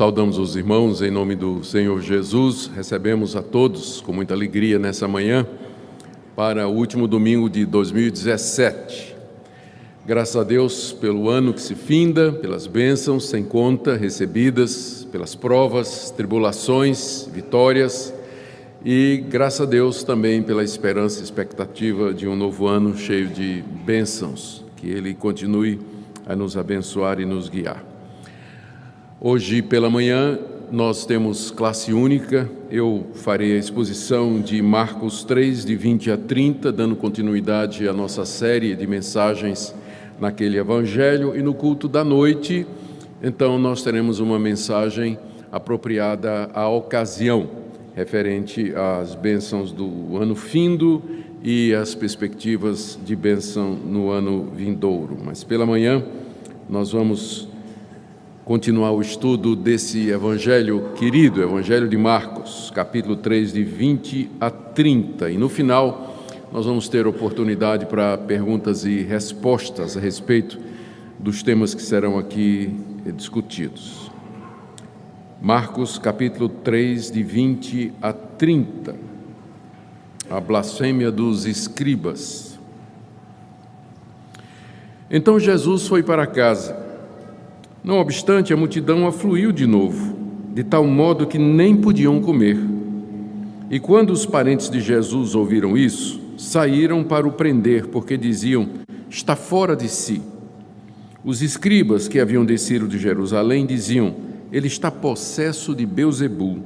Saudamos os irmãos em nome do Senhor Jesus, recebemos a todos com muita alegria nessa manhã para o último domingo de 2017. Graças a Deus pelo ano que se finda, pelas bênçãos sem conta recebidas, pelas provas, tribulações, vitórias e graças a Deus também pela esperança e expectativa de um novo ano cheio de bênçãos, que Ele continue a nos abençoar e nos guiar. Hoje pela manhã nós temos classe única, eu farei a exposição de Marcos 3, de 20 a 30, dando continuidade à nossa série de mensagens naquele evangelho, e no culto da noite, então nós teremos uma mensagem apropriada à ocasião, referente às bênçãos do ano findo e às perspectivas de bênção no ano vindouro. Mas pela manhã nós vamos continuar o estudo desse evangelho querido, Evangelho de Marcos, capítulo 3, de 20 a 30. E no final, nós vamos ter oportunidade para perguntas e respostas a respeito dos temas que serão aqui discutidos. Marcos, capítulo 3, de 20 a 30. A blasfêmia dos escribas. Então Jesus foi para casa. Não obstante, a multidão afluiu de novo, de tal modo que nem podiam comer. E quando os parentes de Jesus ouviram isso, saíram para o prender, porque diziam: está fora de si. Os escribas que haviam descido de Jerusalém diziam: ele está possesso de Beelzebul,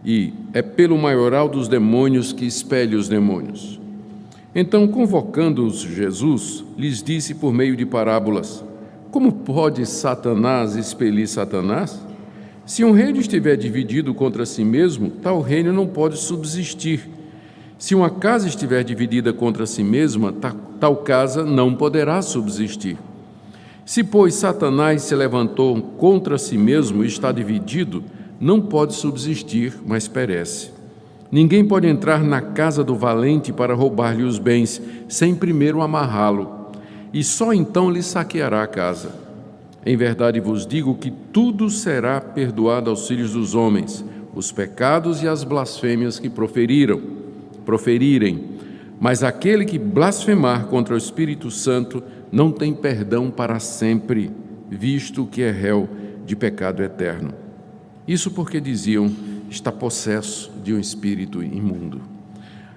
e é pelo maioral dos demônios que expele os demônios. Então, convocando-os Jesus, lhes disse por meio de parábolas: como pode Satanás expelir Satanás? Se um reino estiver dividido contra si mesmo, tal reino não pode subsistir. Se uma casa estiver dividida contra si mesma, tal casa não poderá subsistir. Se, pois, Satanás se levantou contra si mesmo e está dividido, não pode subsistir, mas perece. Ninguém pode entrar na casa do valente para roubar-lhe os bens, sem primeiro amarrá-lo, e só então lhe saqueará a casa. Em verdade vos digo que tudo será perdoado aos filhos dos homens, os pecados e as blasfêmias que proferirem, mas aquele que blasfemar contra o Espírito Santo não tem perdão para sempre, visto que é réu de pecado eterno. Isso porque diziam: está possesso de um espírito imundo.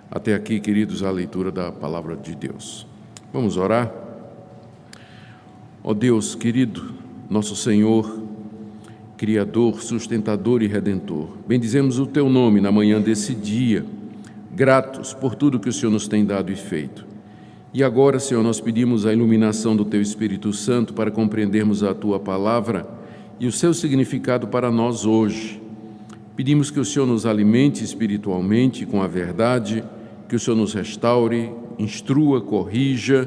Até aqui, queridos, a leitura da palavra de Deus. Vamos orar? Ó Deus querido, nosso Senhor, Criador, sustentador e Redentor, bendizemos o Teu nome na manhã desse dia, gratos por tudo que o Senhor nos tem dado e feito. E agora, Senhor, nós pedimos a iluminação do Teu Espírito Santo para compreendermos a Tua palavra e o seu significado para nós hoje. Pedimos que o Senhor nos alimente espiritualmente com a verdade, que o Senhor nos restaure, instrua, corrija,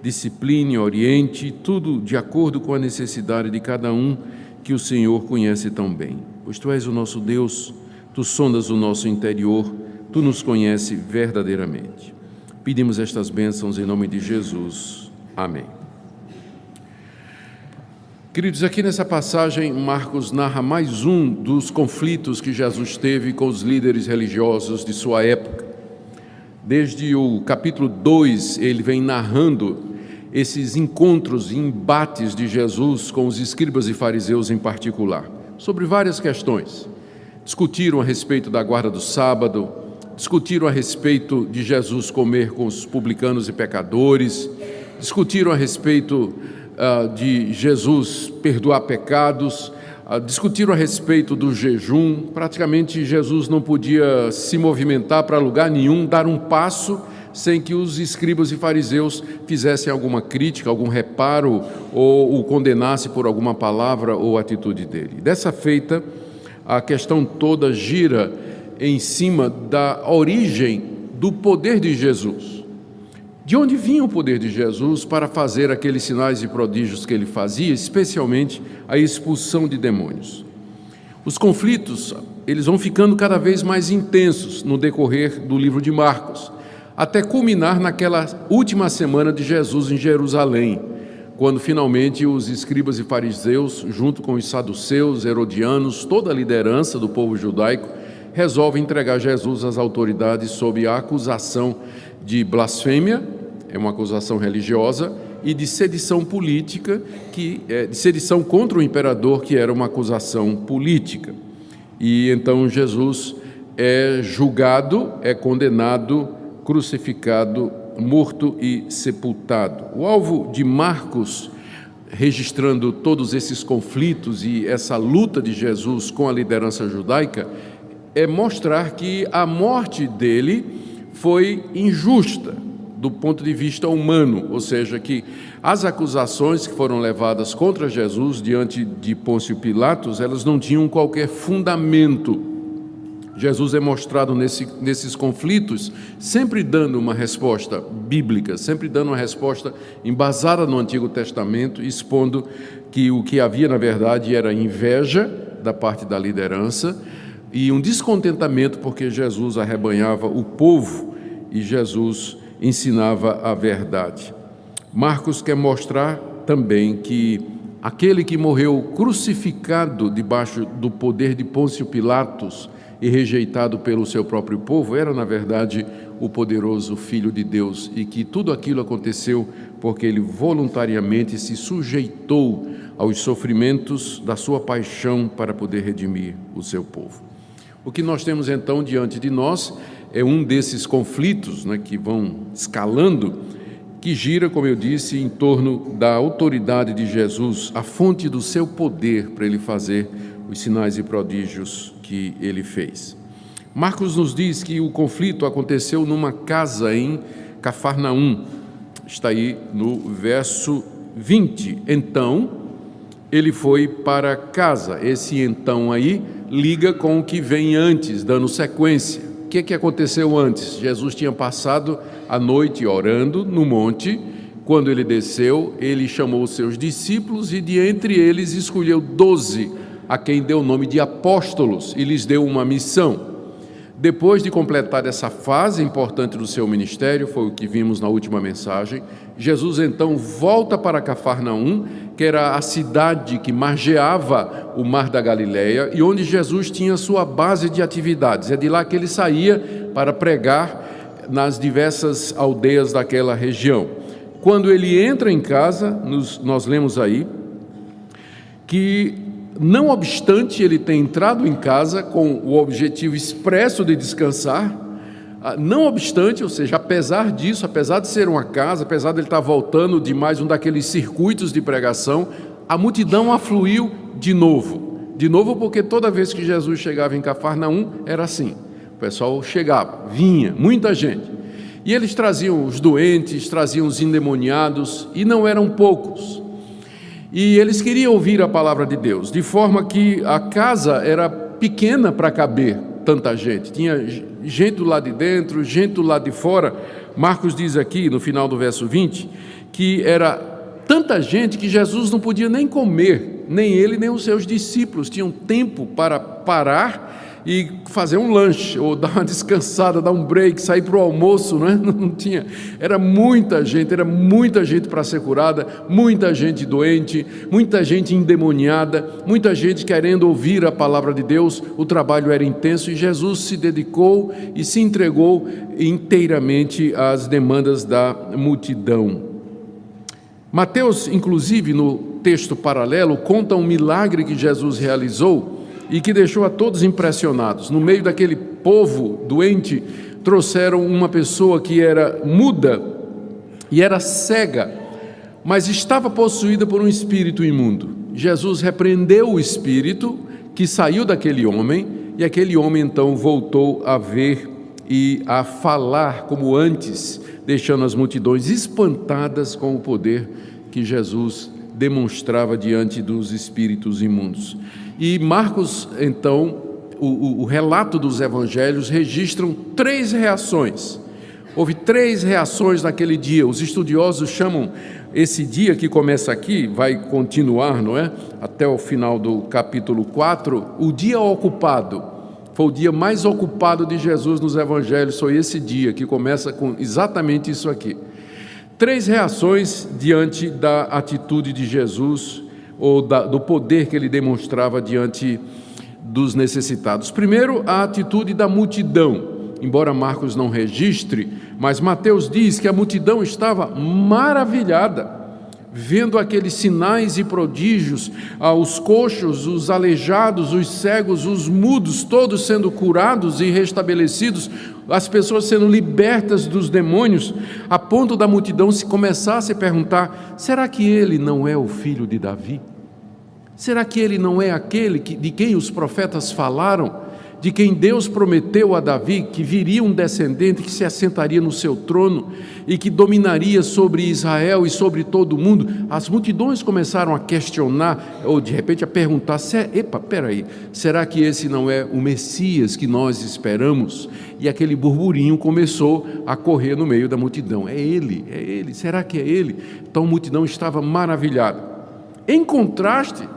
discipline, oriente, tudo de acordo com a necessidade de cada um que o Senhor conhece tão bem. Pois Tu és o nosso Deus, Tu sondas o nosso interior, Tu nos conheces verdadeiramente. Pedimos estas bênçãos em nome de Jesus. Amém. Queridos, aqui nessa passagem, Marcos narra mais um dos conflitos que Jesus teve com os líderes religiosos de sua época. Desde o capítulo 2, ele vem narrando esses encontros e embates de Jesus com os escribas e fariseus em particular, sobre várias questões. Discutiram a respeito da guarda do sábado, discutiram a respeito de Jesus comer com os publicanos e pecadores, discutiram a respeito de Jesus perdoar pecados, discutiram a respeito do jejum. Praticamente Jesus não podia se movimentar para lugar nenhum, dar um passo sem que os escribas e fariseus fizessem alguma crítica, algum reparo ou o condenasse por alguma palavra ou atitude dele. Dessa feita, a questão toda gira em cima da origem do poder de Jesus. De onde vinha o poder de Jesus para fazer aqueles sinais e prodígios que ele fazia, especialmente a expulsão de demônios? Os conflitos, eles vão ficando cada vez mais intensos no decorrer do livro de Marcos, até culminar naquela última semana de Jesus em Jerusalém, quando finalmente os escribas e fariseus, junto com os saduceus, herodianos, toda a liderança do povo judaico, resolvem entregar Jesus às autoridades sob a acusação de blasfêmia, é uma acusação religiosa, e de sedição política, de sedição contra o imperador, que era uma acusação política. E então Jesus é julgado, é condenado, crucificado, morto e sepultado. O alvo de Marcos, registrando todos esses conflitos e essa luta de Jesus com a liderança judaica, é mostrar que a morte dele foi injusta do ponto de vista humano, ou seja, que as acusações que foram levadas contra Jesus diante de Pôncio Pilatos, elas não tinham qualquer fundamento. Jesus é mostrado nesses conflitos sempre dando uma resposta bíblica, sempre dando uma resposta embasada no Antigo Testamento, expondo que o que havia na verdade era inveja da parte da liderança e um descontentamento porque Jesus arrebanhava o povo e Jesus ensinava a verdade. Marcos quer mostrar também que aquele que morreu crucificado debaixo do poder de Pôncio Pilatos e rejeitado pelo seu próprio povo, era na verdade o poderoso Filho de Deus, e que tudo aquilo aconteceu porque ele voluntariamente se sujeitou aos sofrimentos da sua paixão para poder redimir o seu povo. O que nós temos então diante de nós é um desses conflitos, que vão escalando, que gira, como eu disse, em torno da autoridade de Jesus, a fonte do seu poder para ele fazer os sinais e prodígios que ele fez. Marcos nos diz que o conflito aconteceu numa casa em Cafarnaum. Está aí no verso 20. Então, ele foi para casa. Esse então aí liga com o que vem antes, dando sequência. O que aconteceu antes? Jesus tinha passado a noite orando no monte. Quando ele desceu, ele chamou os seus discípulos e de entre eles escolheu 12, a quem deu o nome de apóstolos, e lhes deu uma missão. Depois de completar essa fase importante do seu ministério, foi o que vimos na última mensagem, Jesus então volta para Cafarnaum, que era a cidade que margeava o Mar da Galileia e onde Jesus tinha sua base de atividades. É de lá que ele saía para pregar nas diversas aldeias daquela região. Quando ele entra em casa, nós lemos aí que, não obstante ele ter entrado em casa com o objetivo expresso de descansar, não obstante, ou seja, apesar disso, apesar de ser uma casa, apesar de ele estar voltando de mais um daqueles circuitos de pregação, a multidão afluiu de novo porque toda vez que Jesus chegava em Cafarnaum, era assim, o pessoal chegava, vinha, muita gente, e eles traziam os doentes, traziam os endemoniados, e não eram poucos. E eles queriam ouvir a palavra de Deus, de forma que a casa era pequena para caber tanta gente. Tinha gente do lado de dentro, gente do lado de fora. Marcos diz aqui, no final do verso 20, que era tanta gente que Jesus não podia nem comer, nem ele, nem os seus discípulos tinham tempo para parar e fazer um lanche, ou dar uma descansada, dar um break, sair para o almoço, não tinha. Era muita gente para ser curada, muita gente doente, muita gente endemoniada, muita gente querendo ouvir a palavra de Deus. O trabalho era intenso e Jesus se dedicou e se entregou inteiramente às demandas da multidão. Mateus, inclusive, no texto paralelo, conta um milagre que Jesus realizou e que deixou a todos impressionados. No meio daquele povo doente, trouxeram uma pessoa que era muda e era cega, mas estava possuída por um espírito imundo. Jesus repreendeu o espírito que saiu daquele homem, e aquele homem então voltou a ver e a falar como antes, deixando as multidões espantadas com o poder que Jesus demonstrava diante dos espíritos imundos. E Marcos, então, o relato dos evangelhos registram 3 reações. Houve 3 reações naquele dia. Os estudiosos chamam esse dia que começa aqui, vai continuar, não é? Até o final do capítulo 4, o dia ocupado. Foi o dia mais ocupado de Jesus nos evangelhos, foi esse dia que começa com exatamente isso aqui. 3 reações diante da atitude de Jesus, ou do poder que ele demonstrava diante dos necessitados. Primeiro, a atitude da multidão. Embora Marcos não registre, mas Mateus diz que a multidão estava maravilhada, vendo aqueles sinais e prodígios, os coxos, os aleijados, os cegos, os mudos, todos sendo curados e restabelecidos, as pessoas sendo libertas dos demônios, a ponto da multidão se começar a se perguntar: será que ele não é o filho de Davi? Será que ele não é aquele de quem os profetas falaram? De quem Deus prometeu a Davi que viria um descendente que se assentaria no seu trono e que dominaria sobre Israel e sobre todo o mundo? As multidões começaram a questionar, ou de repente a perguntar: será que esse não é o Messias que nós esperamos? E aquele burburinho começou a correr no meio da multidão: é ele, será que é ele? Então a multidão estava maravilhada. Em contraste,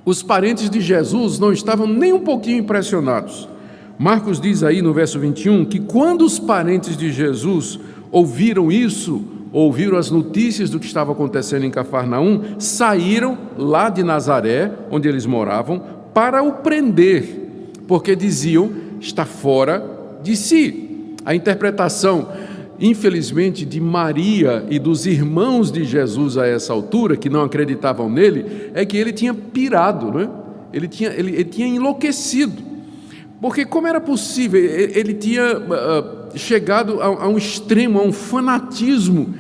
os parentes de Jesus não estavam nem um pouquinho impressionados. Marcos diz aí no verso 21 que quando os parentes de Jesus ouviram isso, ouviram as notícias do que estava acontecendo em Cafarnaum, saíram lá de Nazaré, onde eles moravam, para o prender, porque diziam: está fora de si. A interpretação, infelizmente, de Maria e dos irmãos de Jesus a essa altura, que não acreditavam nele, é que ele tinha pirado, não é? Ele tinha enlouquecido, porque como era possível? Ele tinha chegado a um extremo, a um fanatismo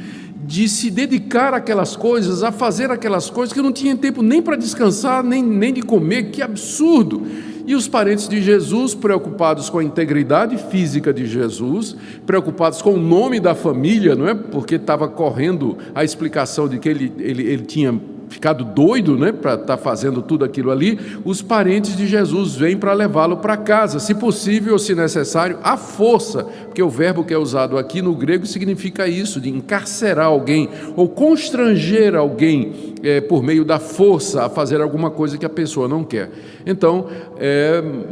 de se dedicar àquelas coisas, a fazer aquelas coisas, que não tinha tempo nem para descansar, nem de comer. Que absurdo! E os parentes de Jesus, preocupados com a integridade física de Jesus, preocupados com o nome da família, não é? Porque estava correndo a explicação de que ele tinha ficado doido, né, para estar fazendo tudo aquilo ali. Os parentes de Jesus vêm para levá-lo para casa, se possível ou se necessário, à força, porque o verbo que é usado aqui no grego significa isso, de encarcerar alguém ou constranger alguém por meio da força a fazer alguma coisa que a pessoa não quer. Então,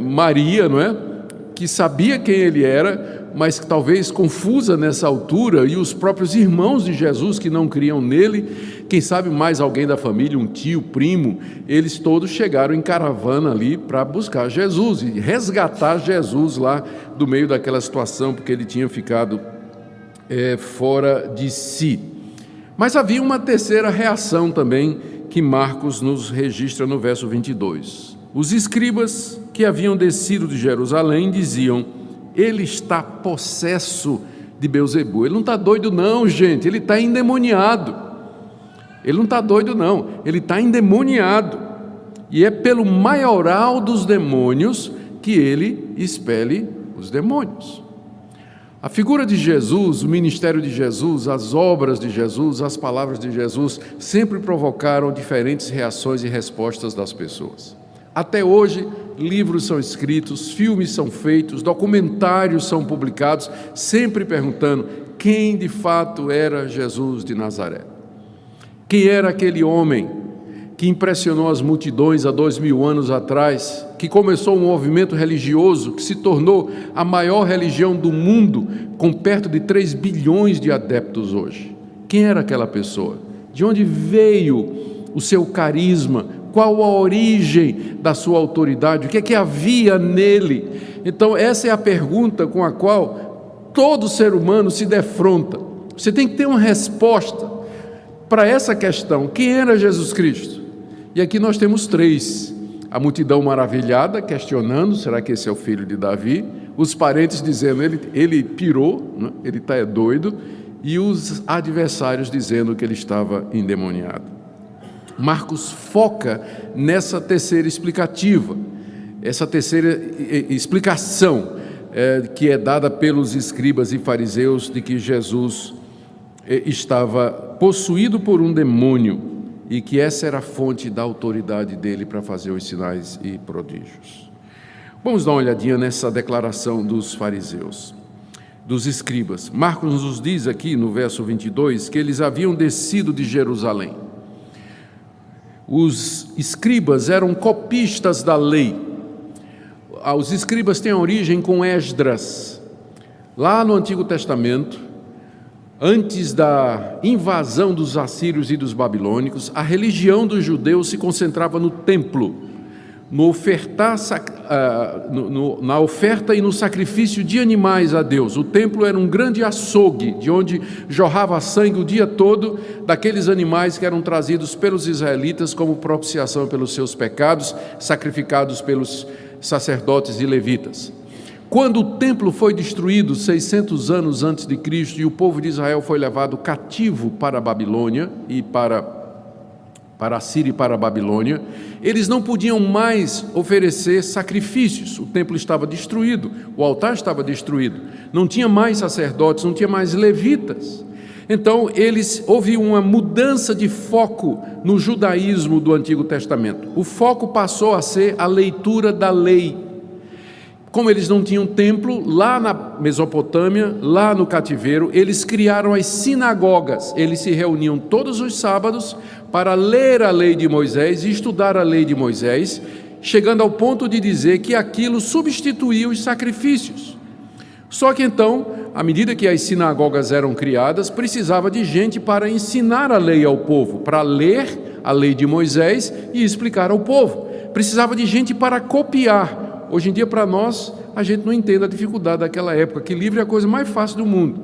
Maria, não é, que sabia quem ele era, mas que talvez confusa nessa altura, e os próprios irmãos de Jesus que não criam nele, quem sabe mais alguém da família, um tio, primo, eles todos chegaram em caravana ali para buscar Jesus e resgatar Jesus lá do meio daquela situação, porque ele tinha ficado fora de si. Mas havia uma terceira reação também que Marcos nos registra no verso 22. Os escribas que haviam descido de Jerusalém diziam: ele está possesso de Beelzebu. Ele não está doido não, gente, ele está endemoniado. Ele não está doido não, ele está endemoniado. E é pelo maioral dos demônios que ele expele os demônios. A figura de Jesus, o ministério de Jesus, as obras de Jesus, as palavras de Jesus sempre provocaram diferentes reações e respostas das pessoas. Até hoje, livros são escritos, filmes são feitos, documentários são publicados, sempre perguntando quem de fato era Jesus de Nazaré. Quem era aquele homem que impressionou as multidões há 2000 anos atrás, que começou um movimento religioso que se tornou a maior religião do mundo, com perto de 3 bilhões de adeptos hoje? Quem era aquela pessoa? De onde veio o seu carisma? Qual a origem da sua autoridade? O que é que havia nele? Então, essa é a pergunta com a qual todo ser humano se defronta. Você tem que ter uma resposta para essa questão: quem era Jesus Cristo? E aqui nós temos 3. A multidão maravilhada, questionando: será que esse é o filho de Davi? Os parentes dizendo: ele pirou, né? Ele está doido. E os adversários dizendo que ele estava endemoniado. Marcos foca nessa terceira explicativa, essa terceira explicação que é dada pelos escribas e fariseus de que Jesus estava possuído por um demônio e que essa era a fonte da autoridade dele para fazer os sinais e prodígios. Vamos dar uma olhadinha nessa declaração dos fariseus, dos escribas. Marcos nos diz aqui no verso 22 que eles haviam descido de Jerusalém. Os escribas eram copistas da lei. Os escribas têm origem com Esdras. Lá no Antigo Testamento, Antes da invasão dos assírios e dos babilônicos, a religião dos judeus se concentrava no templo, na oferta e no sacrifício de animais a Deus. O templo era um grande açougue, de onde jorrava sangue o dia todo daqueles animais que eram trazidos pelos israelitas como propiciação pelos seus pecados, sacrificados pelos sacerdotes e levitas. Quando o templo foi destruído 600 anos antes de Cristo e o povo de Israel foi levado cativo para a Babilônia e para a Síria e para a Babilônia, eles não podiam mais oferecer sacrifícios. O templo estava destruído, o altar estava destruído, não tinha mais sacerdotes, não tinha mais levitas. Então houve uma mudança de foco no judaísmo do Antigo Testamento. O foco passou a ser a leitura da lei. Como eles não tinham templo, lá na Mesopotâmia, lá no cativeiro, eles criaram as sinagogas. Eles se reuniam todos os sábados para ler a lei de Moisés e estudar a lei de Moisés, chegando ao ponto de dizer que aquilo substituía os sacrifícios. Só que então, à medida que as sinagogas eram criadas, precisava de gente para ensinar a lei ao povo, para ler a lei de Moisés e explicar ao povo. Precisava de gente para copiar. Hoje em dia, para nós, a gente não entende a dificuldade daquela época, que livro é a coisa mais fácil do mundo.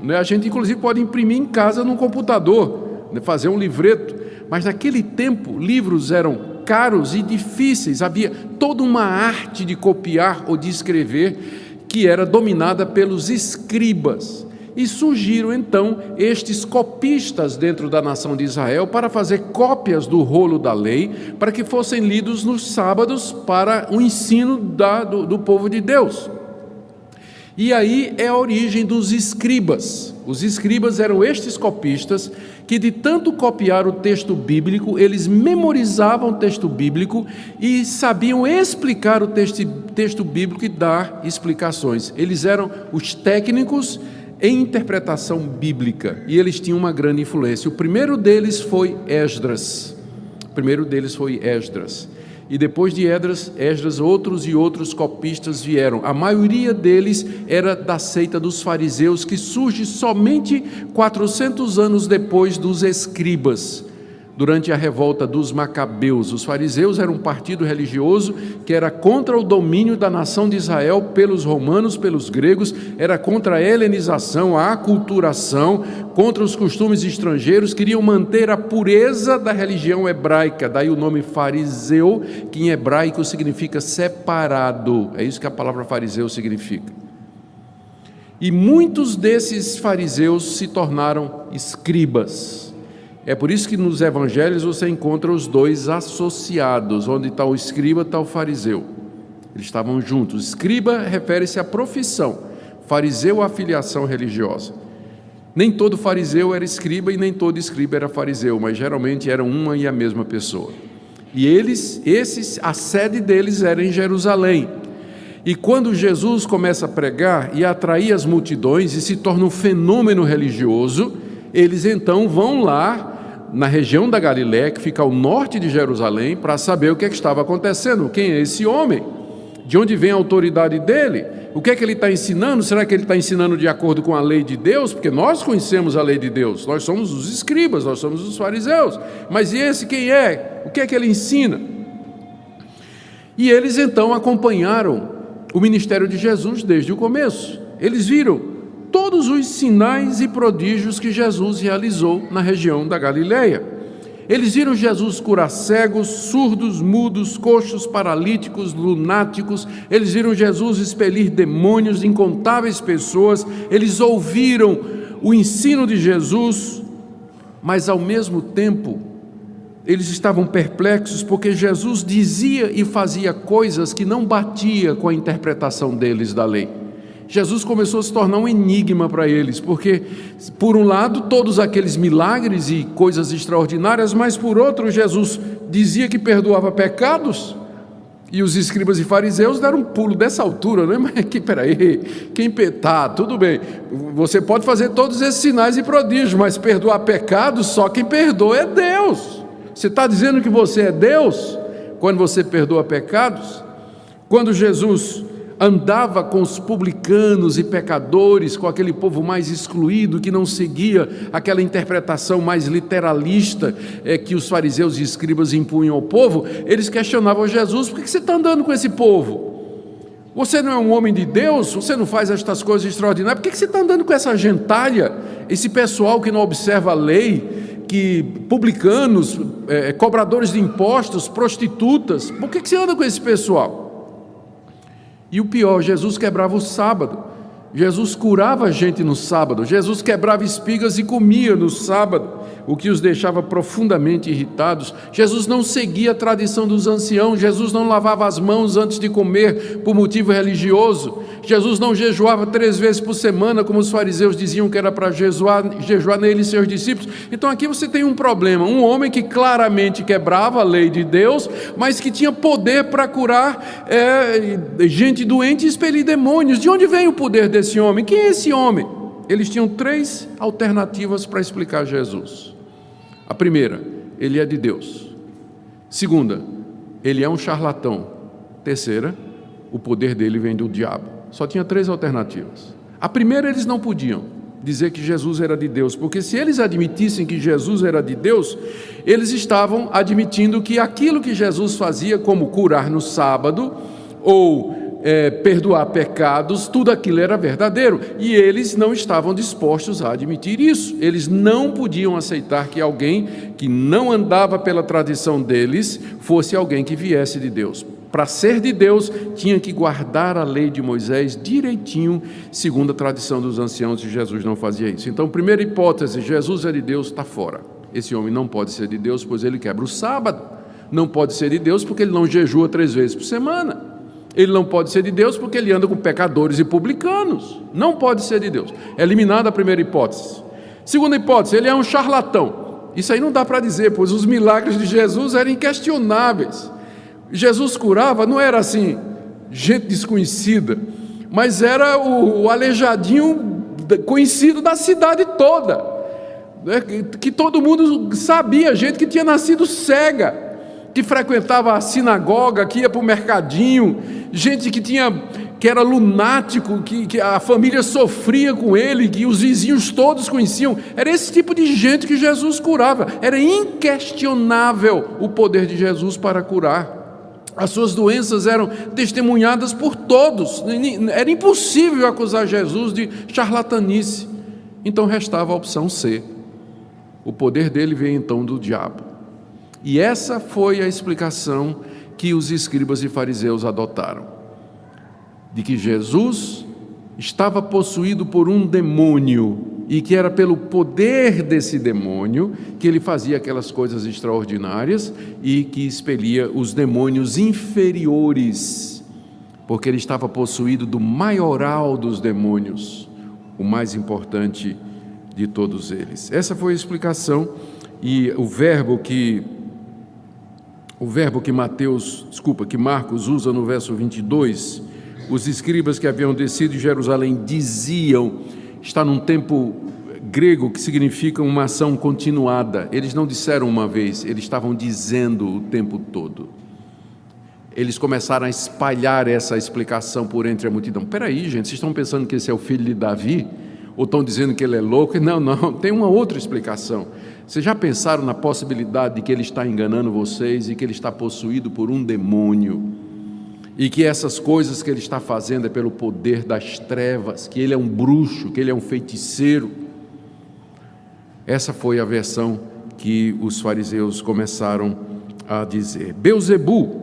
A gente, inclusive, pode imprimir em casa num computador, fazer um livreto. Mas naquele tempo, livros eram caros e difíceis. Havia toda uma arte de copiar ou de escrever que era dominada pelos escribas. E surgiram então estes copistas dentro da nação de Israel para fazer cópias do rolo da lei, para que fossem lidos nos sábados para o ensino do povo de Deus. E aí é a origem dos escribas. Os escribas eram estes copistas que, de tanto copiar o texto bíblico, eles memorizavam o texto bíblico e sabiam explicar o texto bíblico e dar explicações. Eles eram os técnicos em interpretação bíblica, e eles tinham uma grande influência. O primeiro deles foi Esdras. E depois de Esdras, outros copistas vieram. A maioria deles era da seita dos fariseus, que surge somente 400 anos depois dos escribas, durante a revolta dos Macabeus. Os fariseus eram um partido religioso que era contra o domínio da nação de Israel pelos romanos, pelos gregos, era contra a helenização, a aculturação, contra os costumes estrangeiros, queriam manter a pureza da religião hebraica, daí o nome fariseu, que em hebraico significa separado, é isso que a palavra fariseu significa. E muitos desses fariseus se tornaram escribas. É por isso que nos evangelhos você encontra os dois associados, onde está o escriba, está o fariseu. Eles estavam juntos. Escriba refere-se à profissão, fariseu à filiação religiosa. Nem todo fariseu era escriba e nem todo escriba era fariseu, mas geralmente eram uma e a mesma pessoa. E a sede deles era em Jerusalém. E quando Jesus começa a pregar e a atrair as multidões e se torna um fenômeno religioso, eles então vão lá na região da Galiléia, que fica ao norte de Jerusalém, para saber o que é que estava acontecendo. Quem é esse homem? De onde vem a autoridade dele? O que é que ele está ensinando? Será que ele está ensinando de acordo com a lei de Deus? Porque nós conhecemos a lei de Deus, nós somos os escribas, nós somos os fariseus. Mas e esse quem é? O que é que ele ensina? E eles então acompanharam o ministério de Jesus desde o começo. Eles viram todos os sinais e prodígios que Jesus realizou na região da Galiléia. Eles viram Jesus curar cegos, surdos, mudos, coxos, paralíticos, lunáticos. Eles viram Jesus expelir demônios de incontáveis pessoas. Eles ouviram o ensino de Jesus, mas ao mesmo tempo eles estavam perplexos porque Jesus dizia e fazia coisas que não batia com a interpretação deles da lei. Jesus começou a se tornar um enigma para eles, porque, por um lado, todos aqueles milagres e coisas extraordinárias, mas, por outro, Jesus dizia que perdoava pecados, e os escribas e fariseus deram um pulo dessa altura, né? Mas peraí, quem petar, tudo bem, você pode fazer todos esses sinais e prodígios, mas perdoar pecados, só quem perdoa é Deus. Você está dizendo que você é Deus, quando você perdoa pecados? Quando Jesus andava com os publicanos e pecadores, com aquele povo mais excluído, que não seguia aquela interpretação mais literalista que os fariseus e escribas impunham ao povo, eles questionavam Jesus: por que você está andando com esse povo? Você não é um homem de Deus? Você não faz estas coisas extraordinárias? Por que você está andando com essa gentalha, esse pessoal que não observa a lei, que publicanos, cobradores de impostos, prostitutas? Por que você anda com esse pessoal? E o pior, Jesus quebrava o sábado, Jesus curava a gente no sábado, Jesus quebrava espigas e comia no sábado, o que os deixava profundamente irritados. Jesus não seguia a tradição dos anciãos, Jesus não lavava as mãos antes de comer por motivo religioso, Jesus não jejuava 3 vezes por semana, como os fariseus diziam que era para jejuar nele e seus discípulos. Então aqui você tem um problema, um homem que claramente quebrava a lei de Deus, mas que tinha poder para curar gente doente e expelir demônios. De onde vem o poder desse homem? Quem é esse homem? Eles tinham 3 alternativas para explicar Jesus. A primeira, ele é de Deus. Segunda, ele é um charlatão. Terceira, o poder dele vem do diabo. Só tinha 3 alternativas. A primeira, eles não podiam dizer que Jesus era de Deus, porque se eles admitissem que Jesus era de Deus, eles estavam admitindo que aquilo que Jesus fazia, como curar no sábado, ou perdoar pecados, tudo aquilo era verdadeiro, e eles não estavam dispostos a admitir isso. Eles não podiam aceitar que alguém que não andava pela tradição deles fosse alguém que viesse de Deus. Para ser de Deus, tinha que guardar a lei de Moisés direitinho, segundo a tradição dos anciãos, e Jesus não fazia isso. Então, primeira hipótese, Jesus é de Deus, está fora. Esse homem não pode ser de Deus, pois ele quebra o sábado. Não pode ser de Deus porque ele não jejua 3 vezes por semana. Ele não pode ser de Deus porque ele anda com pecadores e publicanos. Não pode ser de Deus. É eliminada a primeira hipótese. Segunda hipótese, ele é um charlatão. Isso aí não dá para dizer, pois os milagres de Jesus eram inquestionáveis. Jesus curava, não era assim, gente desconhecida, mas era o aleijadinho conhecido da cidade toda, que todo mundo sabia, gente que tinha nascido cega, que frequentava a sinagoga, que ia para o mercadinho, gente que era lunático, que a família sofria com ele, que os vizinhos todos conheciam. Era esse tipo de gente que Jesus curava. Era inquestionável o poder de Jesus para curar. As suas doenças eram testemunhadas por todos. Era impossível acusar Jesus de charlatanice. Então restava a opção C. O poder dele veio então do diabo. E essa foi a explicação que os escribas e fariseus adotaram, de que Jesus estava possuído por um demônio e que era pelo poder desse demônio que ele fazia aquelas coisas extraordinárias e que expelia os demônios inferiores, porque ele estava possuído do maioral dos demônios, o mais importante de todos eles. Essa foi a explicação. E o verbo que Marcos usa no verso 22, os escribas que haviam descido de Jerusalém diziam, está num tempo grego que significa uma ação continuada. Eles não disseram uma vez, eles estavam dizendo o tempo todo. Eles começaram a espalhar essa explicação por entre a multidão. Peraí, gente, vocês estão pensando que esse é o filho de Davi? Ou estão dizendo que ele é louco? Não, tem uma outra explicação. Vocês já pensaram na possibilidade de que ele está enganando vocês e que ele está possuído por um demônio? E que essas coisas que ele está fazendo é pelo poder das trevas, que ele é um bruxo, que ele é um feiticeiro? Essa foi a versão que os fariseus começaram a dizer. Belzebu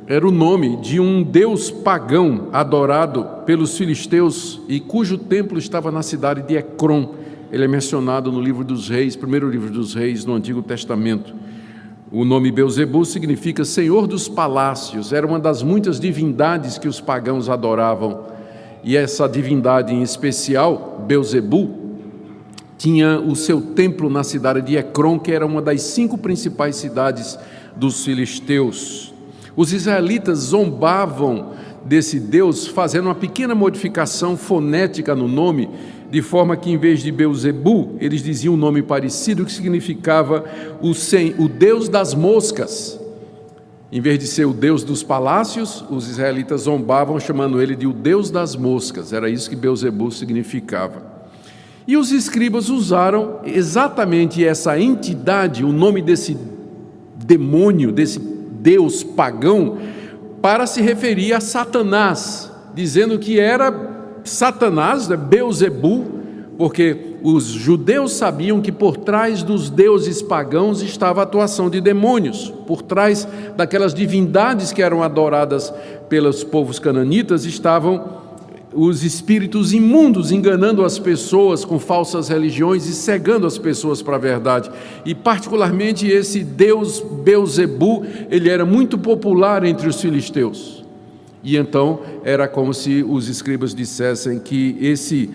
era o nome de um deus pagão adorado pelos filisteus e cujo templo estava na cidade de Ecrom. Ele é mencionado no livro dos Reis, primeiro livro dos Reis, no Antigo Testamento. O nome Belzebu significa Senhor dos Palácios, era uma das muitas divindades que os pagãos adoravam. E essa divindade em especial, Belzebu, tinha o seu templo na cidade de Ecrom, que era uma das 5 principais cidades dos filisteus. Os israelitas zombavam desse Deus, fazendo uma pequena modificação fonética no nome, de forma que em vez de Belzebu, eles diziam um nome parecido que significava o Deus das moscas. Em vez de ser o Deus dos palácios, os israelitas zombavam chamando ele de o Deus das moscas. Era isso que Beelzebu significava. E os escribas usaram exatamente essa entidade, o nome desse demônio, desse Deus pagão, para se referir a Satanás, dizendo que era Satanás, Beelzebu, porque os judeus sabiam que por trás dos deuses pagãos estava a atuação de demônios, por trás daquelas divindades que eram adoradas pelos povos cananitas estavam os espíritos imundos enganando as pessoas com falsas religiões e cegando as pessoas para a verdade. E particularmente esse deus Beelzebu, ele era muito popular entre os filisteus. E então era como se os escribas dissessem que esse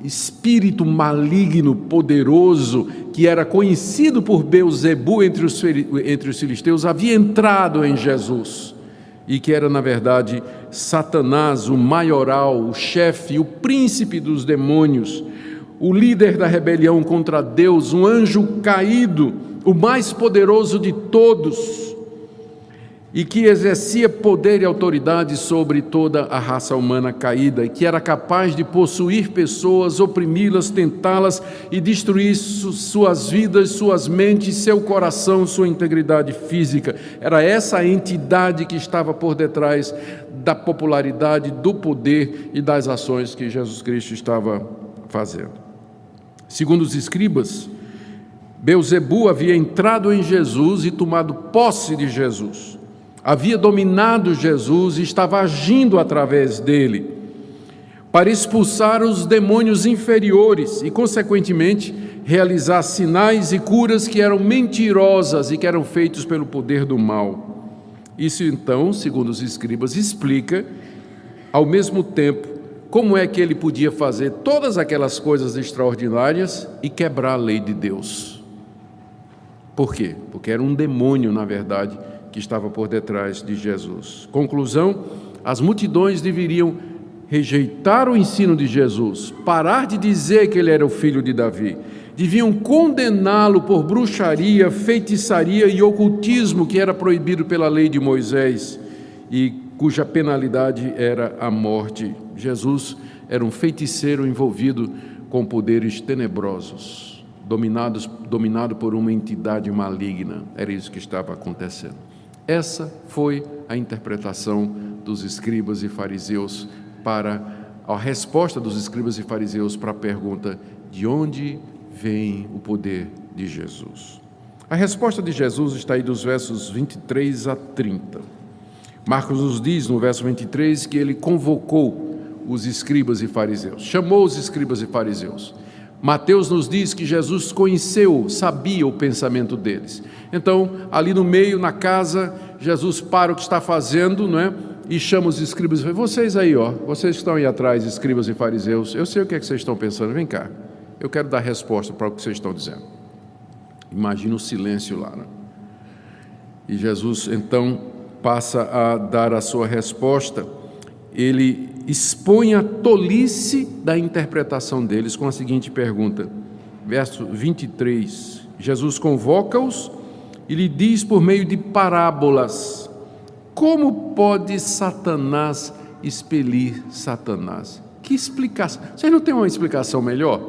espírito maligno, poderoso, que era conhecido por Beelzebu entre os filisteus, havia entrado em Jesus, e que era, na verdade, Satanás, o maioral, o chefe, o príncipe dos demônios, o líder da rebelião contra Deus, um anjo caído, o mais poderoso de todos, e que exercia poder e autoridade sobre toda a raça humana caída, e que era capaz de possuir pessoas, oprimi-las, tentá-las e destruir suas vidas, suas mentes, seu coração, sua integridade física. Era essa a entidade que estava por detrás da popularidade, do poder e das ações que Jesus Cristo estava fazendo. Segundo os escribas, Beelzebu havia entrado em Jesus e tomado posse de Jesus. Havia dominado Jesus e estava agindo através dele para expulsar os demônios inferiores e, consequentemente, realizar sinais e curas que eram mentirosas e que eram feitos pelo poder do mal. Isso, então, segundo os escribas, explica, ao mesmo tempo, como é que ele podia fazer todas aquelas coisas extraordinárias e quebrar a lei de Deus. Por quê? Porque era um demônio, na verdade, que estava por detrás de Jesus. Conclusão: as multidões deveriam rejeitar o ensino de Jesus, parar de dizer que ele era o filho de Davi, deviam condená-lo por bruxaria, feitiçaria e ocultismo, que era proibido pela lei de Moisés e cuja penalidade era a morte. Jesus era um feiticeiro envolvido com poderes tenebrosos, dominado por uma entidade maligna. Era isso que estava acontecendo. Essa foi a interpretação dos escribas e fariseus para a resposta dos escribas e fariseus para a pergunta: de onde vem o poder de Jesus? A resposta de Jesus está aí dos versos 23 a 30. Marcos nos diz no verso 23 que ele convocou os escribas e fariseus, chamou os escribas e fariseus. Mateus nos diz que Jesus conheceu, sabia o pensamento deles. Então, ali no meio, na casa, Jesus para o que está fazendo, não é? E chama os escribas e fala: vocês aí, vocês que estão aí atrás, escribas e fariseus, eu sei o que é que vocês estão pensando, vem cá, eu quero dar resposta para o que vocês estão dizendo. Imagina o silêncio lá, né? E Jesus, então, passa a dar a sua resposta. Ele expõe a tolice da interpretação deles com a seguinte pergunta, verso 23, Jesus convoca-os e lhe diz por meio de parábolas: como pode Satanás expelir Satanás? Que explicação? Vocês não têm uma explicação melhor?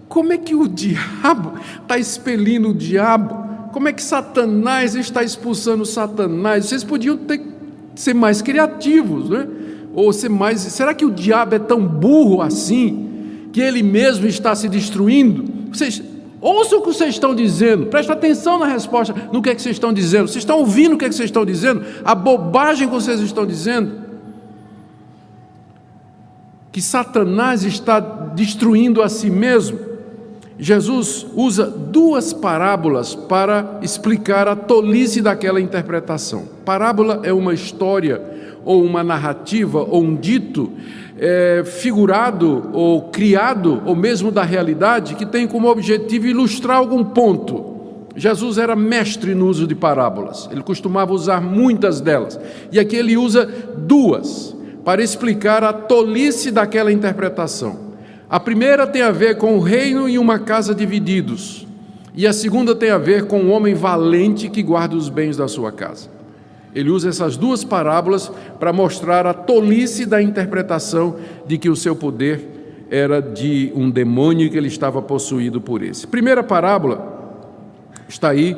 Como é que o diabo está expelindo o diabo? Como é que Satanás está expulsando Satanás? Vocês podiam ser mais criativos, né? Ou ser mais... Será que o diabo é tão burro assim, que ele mesmo está se destruindo? Vocês ouçam o que vocês estão dizendo, prestem atenção na resposta, no que é que vocês estão dizendo. Vocês estão ouvindo o que é que vocês estão dizendo? A bobagem que vocês estão dizendo? Que Satanás está destruindo a si mesmo. Jesus usa duas parábolas para explicar a tolice daquela interpretação. Parábola é uma história, ou uma narrativa, ou um dito figurado, ou criado, ou mesmo da realidade, que tem como objetivo ilustrar algum ponto. Jesus era mestre no uso de parábolas, ele costumava usar muitas delas, e aqui ele usa duas, para explicar a tolice daquela interpretação. A primeira tem a ver com o reino e uma casa divididos, e a segunda tem a ver com um homem valente que guarda os bens da sua casa. Ele usa essas duas parábolas para mostrar a tolice da interpretação de que o seu poder era de um demônio e que ele estava possuído por esse. Primeira parábola está aí,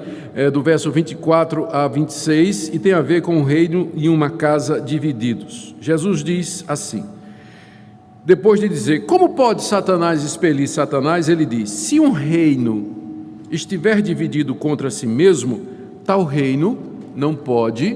do verso 24 a 26, e tem a ver com o reino e uma casa divididos. Jesus diz assim, depois de dizer, como pode Satanás expelir Satanás, ele diz, se um reino estiver dividido contra si mesmo, tal reino não pode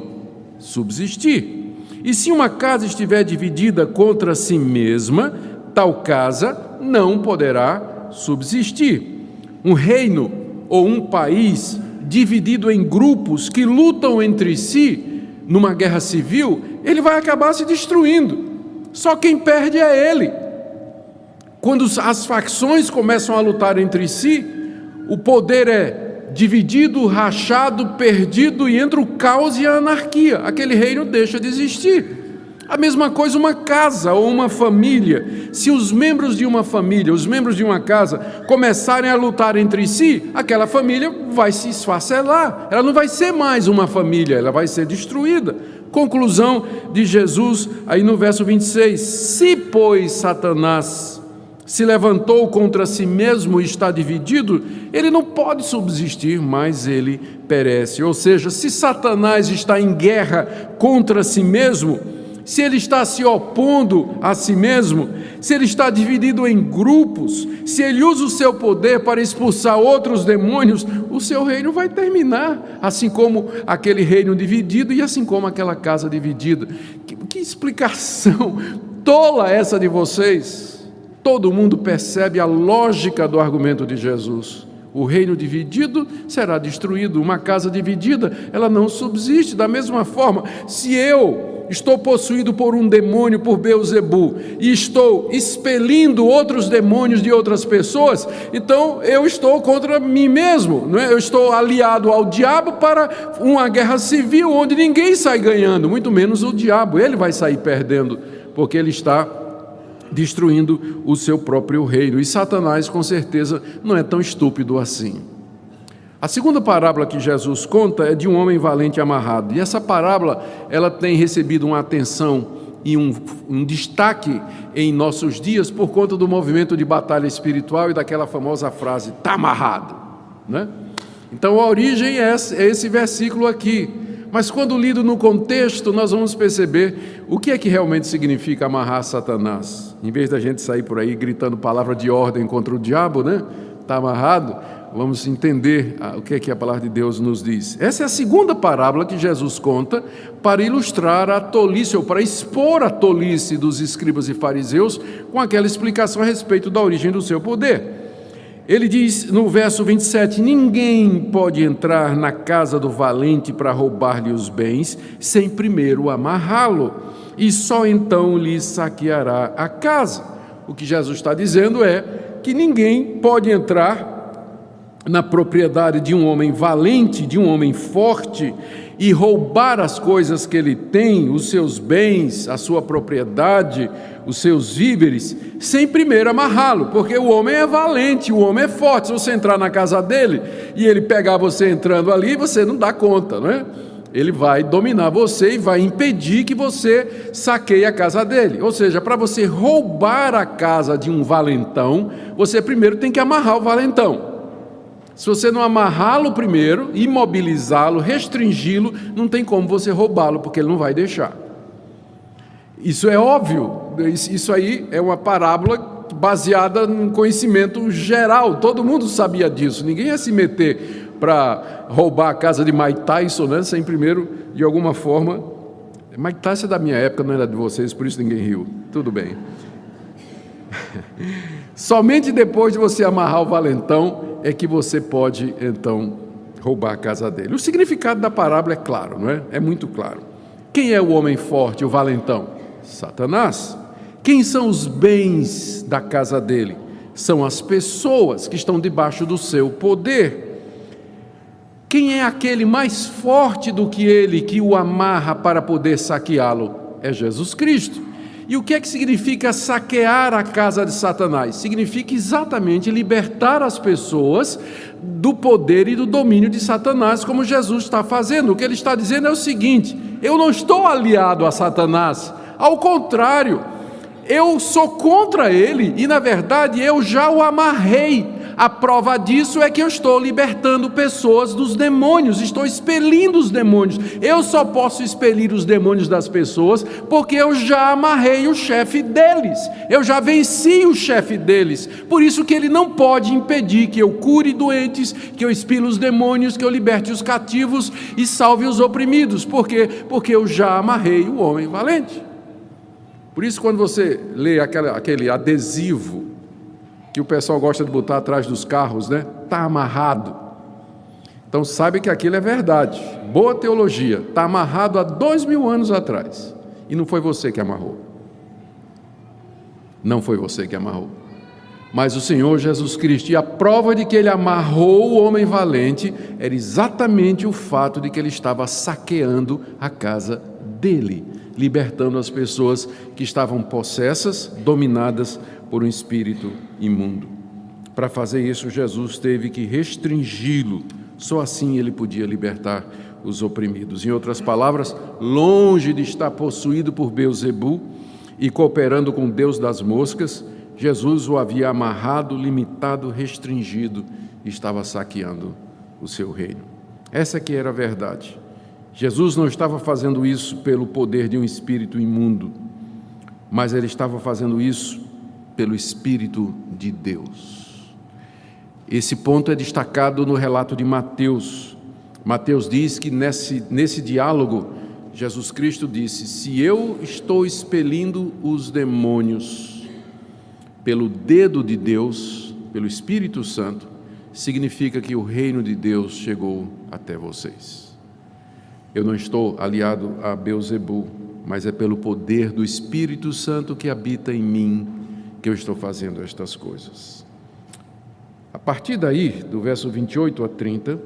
subsistir. E se uma casa estiver dividida contra si mesma, tal casa não poderá subsistir. Um reino ou um país dividido em grupos que lutam entre si numa guerra civil, ele vai acabar se destruindo. Só quem perde é ele. Quando as facções começam a lutar entre si, o poder é dividido, rachado, perdido, e entra o caos e a anarquia. Aquele reino deixa de existir. A mesma coisa uma casa ou uma família. Se os membros de uma família, os membros de uma casa começarem a lutar entre si, aquela família vai se esfacelar. Ela não vai ser mais uma família, ela vai ser destruída. Conclusão de Jesus aí no verso 26. Se, pois, Satanás se levantou contra si mesmo e está dividido, ele não pode subsistir, mas ele perece. Ou seja, se Satanás está em guerra contra si mesmo, se ele está se opondo a si mesmo, se ele está dividido em grupos, se ele usa o seu poder para expulsar outros demônios, o seu reino vai terminar, assim como aquele reino dividido e assim como aquela casa dividida. Que explicação tola essa de vocês! Todo mundo percebe a lógica do argumento de Jesus. O reino dividido será destruído, uma casa dividida, ela não subsiste. Da mesma forma, se eu estou possuído por um demônio, por Beelzebu, e estou expelindo outros demônios de outras pessoas, então eu estou contra mim mesmo, não é? Eu estou aliado ao diabo para uma guerra civil, onde ninguém sai ganhando, muito menos o diabo, ele vai sair perdendo, porque ele está destruindo o seu próprio reino. E Satanás, com certeza, não é tão estúpido assim. A segunda parábola que Jesus conta é de um homem valente amarrado. E essa parábola, ela tem recebido uma atenção e um destaque em nossos dias por conta do movimento de batalha espiritual e daquela famosa frase, está amarrado, né? Então a origem é esse versículo aqui. Mas quando lido no contexto, nós vamos perceber o que é que realmente significa amarrar Satanás. Em vez da gente sair por aí gritando palavra de ordem contra o diabo, né? Está amarrado, vamos entender o que é que a palavra de Deus nos diz. Essa é a segunda parábola que Jesus conta para ilustrar a tolice, ou para expor a tolice dos escribas e fariseus com aquela explicação a respeito da origem do seu poder. Ele diz no verso 27, ninguém pode entrar na casa do valente para roubar-lhe os bens, sem primeiro amarrá-lo, e só então lhe saqueará a casa. O que Jesus está dizendo é que ninguém pode entrar na propriedade de um homem valente, de um homem forte, e roubar as coisas que ele tem, os seus bens, a sua propriedade, os seus víveres, sem primeiro amarrá-lo, porque o homem é valente, o homem é forte. Se você entrar na casa dele e ele pegar você entrando ali, você não dá conta, não é? Ele vai dominar você e vai impedir que você saqueie a casa dele. Ou seja, para você roubar a casa de um valentão, você primeiro tem que amarrar o valentão. Se você não amarrá-lo primeiro, imobilizá-lo, restringi-lo, não tem como você roubá-lo, porque ele não vai deixar. Isso é óbvio, isso aí é uma parábola baseada no conhecimento geral, todo mundo sabia disso, ninguém ia se meter para roubar a casa de Mike Tyson, né, sem primeiro, de alguma forma... Mike Tyson é da minha época, não era de vocês, por isso ninguém riu, tudo bem. Somente depois de você amarrar o valentão é que você pode, então, roubar a casa dele. O significado da parábola é claro, não é? É muito claro. Quem é o homem forte, o valentão? Satanás. Quem são os bens da casa dele? São as pessoas que estão debaixo do seu poder. Quem é aquele mais forte do que ele, que o amarra para poder saqueá-lo? É Jesus Cristo. E o que é que significa saquear a casa de Satanás? Significa exatamente libertar as pessoas do poder e do domínio de Satanás, como Jesus está fazendo. O que ele está dizendo é o seguinte: eu não estou aliado a Satanás, ao contrário, eu sou contra ele e, na verdade, eu já o amarrei. A prova disso é que eu estou libertando pessoas dos demônios, estou expelindo os demônios. Eu só posso expelir os demônios das pessoas porque eu já amarrei o chefe deles, eu já venci o chefe deles. Por isso que ele não pode impedir que eu cure doentes, que eu expila os demônios, que eu liberte os cativos e salve os oprimidos. Por quê? Porque eu já amarrei o homem valente. Por isso, quando você lê aquele adesivo que o pessoal gosta de botar atrás dos carros, né? Está amarrado. Então sabe que aquilo é verdade. Boa teologia. Está amarrado há 2000 anos atrás. E não foi você que amarrou. Não foi você que amarrou. Mas o Senhor Jesus Cristo, e a prova de que ele amarrou o homem valente, era exatamente o fato de que ele estava saqueando a casa dele, libertando as pessoas que estavam possessas, dominadas por um espírito imundo. Para fazer isso, Jesus teve que restringi-lo, só assim ele podia libertar os oprimidos. Em outras palavras, longe de estar possuído por Beelzebu e cooperando com o Deus das moscas, Jesus o havia amarrado, limitado, restringido e estava saqueando o seu reino. Essa que era a verdade. Jesus não estava fazendo isso pelo poder de um espírito imundo, mas ele estava fazendo isso pelo Espírito de Deus. Esse ponto é destacado no relato de Mateus. Mateus diz que nesse diálogo, Jesus Cristo disse: se eu estou expelindo os demônios pelo dedo de Deus, pelo Espírito Santo, significa que o reino de Deus chegou até vocês. Eu não estou aliado a Beelzebu, mas é pelo poder do Espírito Santo que habita em mim que eu estou fazendo estas coisas. A partir daí, do verso 28 a 30,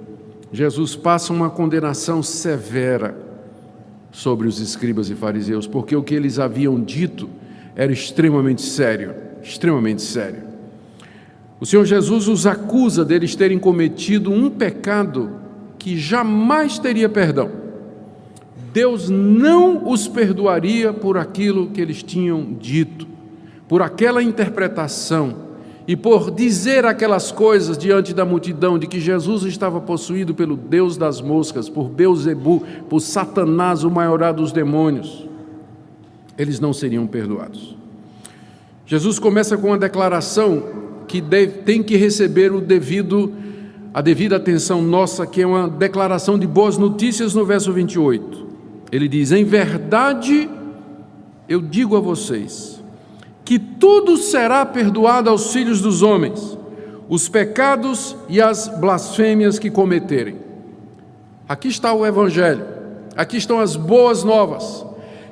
Jesus passa uma condenação severa sobre os escribas e fariseus, porque o que eles haviam dito era extremamente sério, extremamente sério. O Senhor Jesus os acusa deles terem cometido um pecado que jamais teria perdão. Deus não os perdoaria por aquilo que eles tinham dito, por aquela interpretação e por dizer aquelas coisas diante da multidão de que Jesus estava possuído pelo Deus das moscas, por Beelzebu, por Satanás, o maior dos demônios. Eles não seriam perdoados. Jesus começa com uma declaração que tem que receber a devida atenção nossa, que é uma declaração de boas notícias no verso 28. Ele diz: em verdade, eu digo a vocês, que tudo será perdoado aos filhos dos homens, os pecados e as blasfêmias que cometerem. Aqui está o Evangelho, aqui estão as boas novas,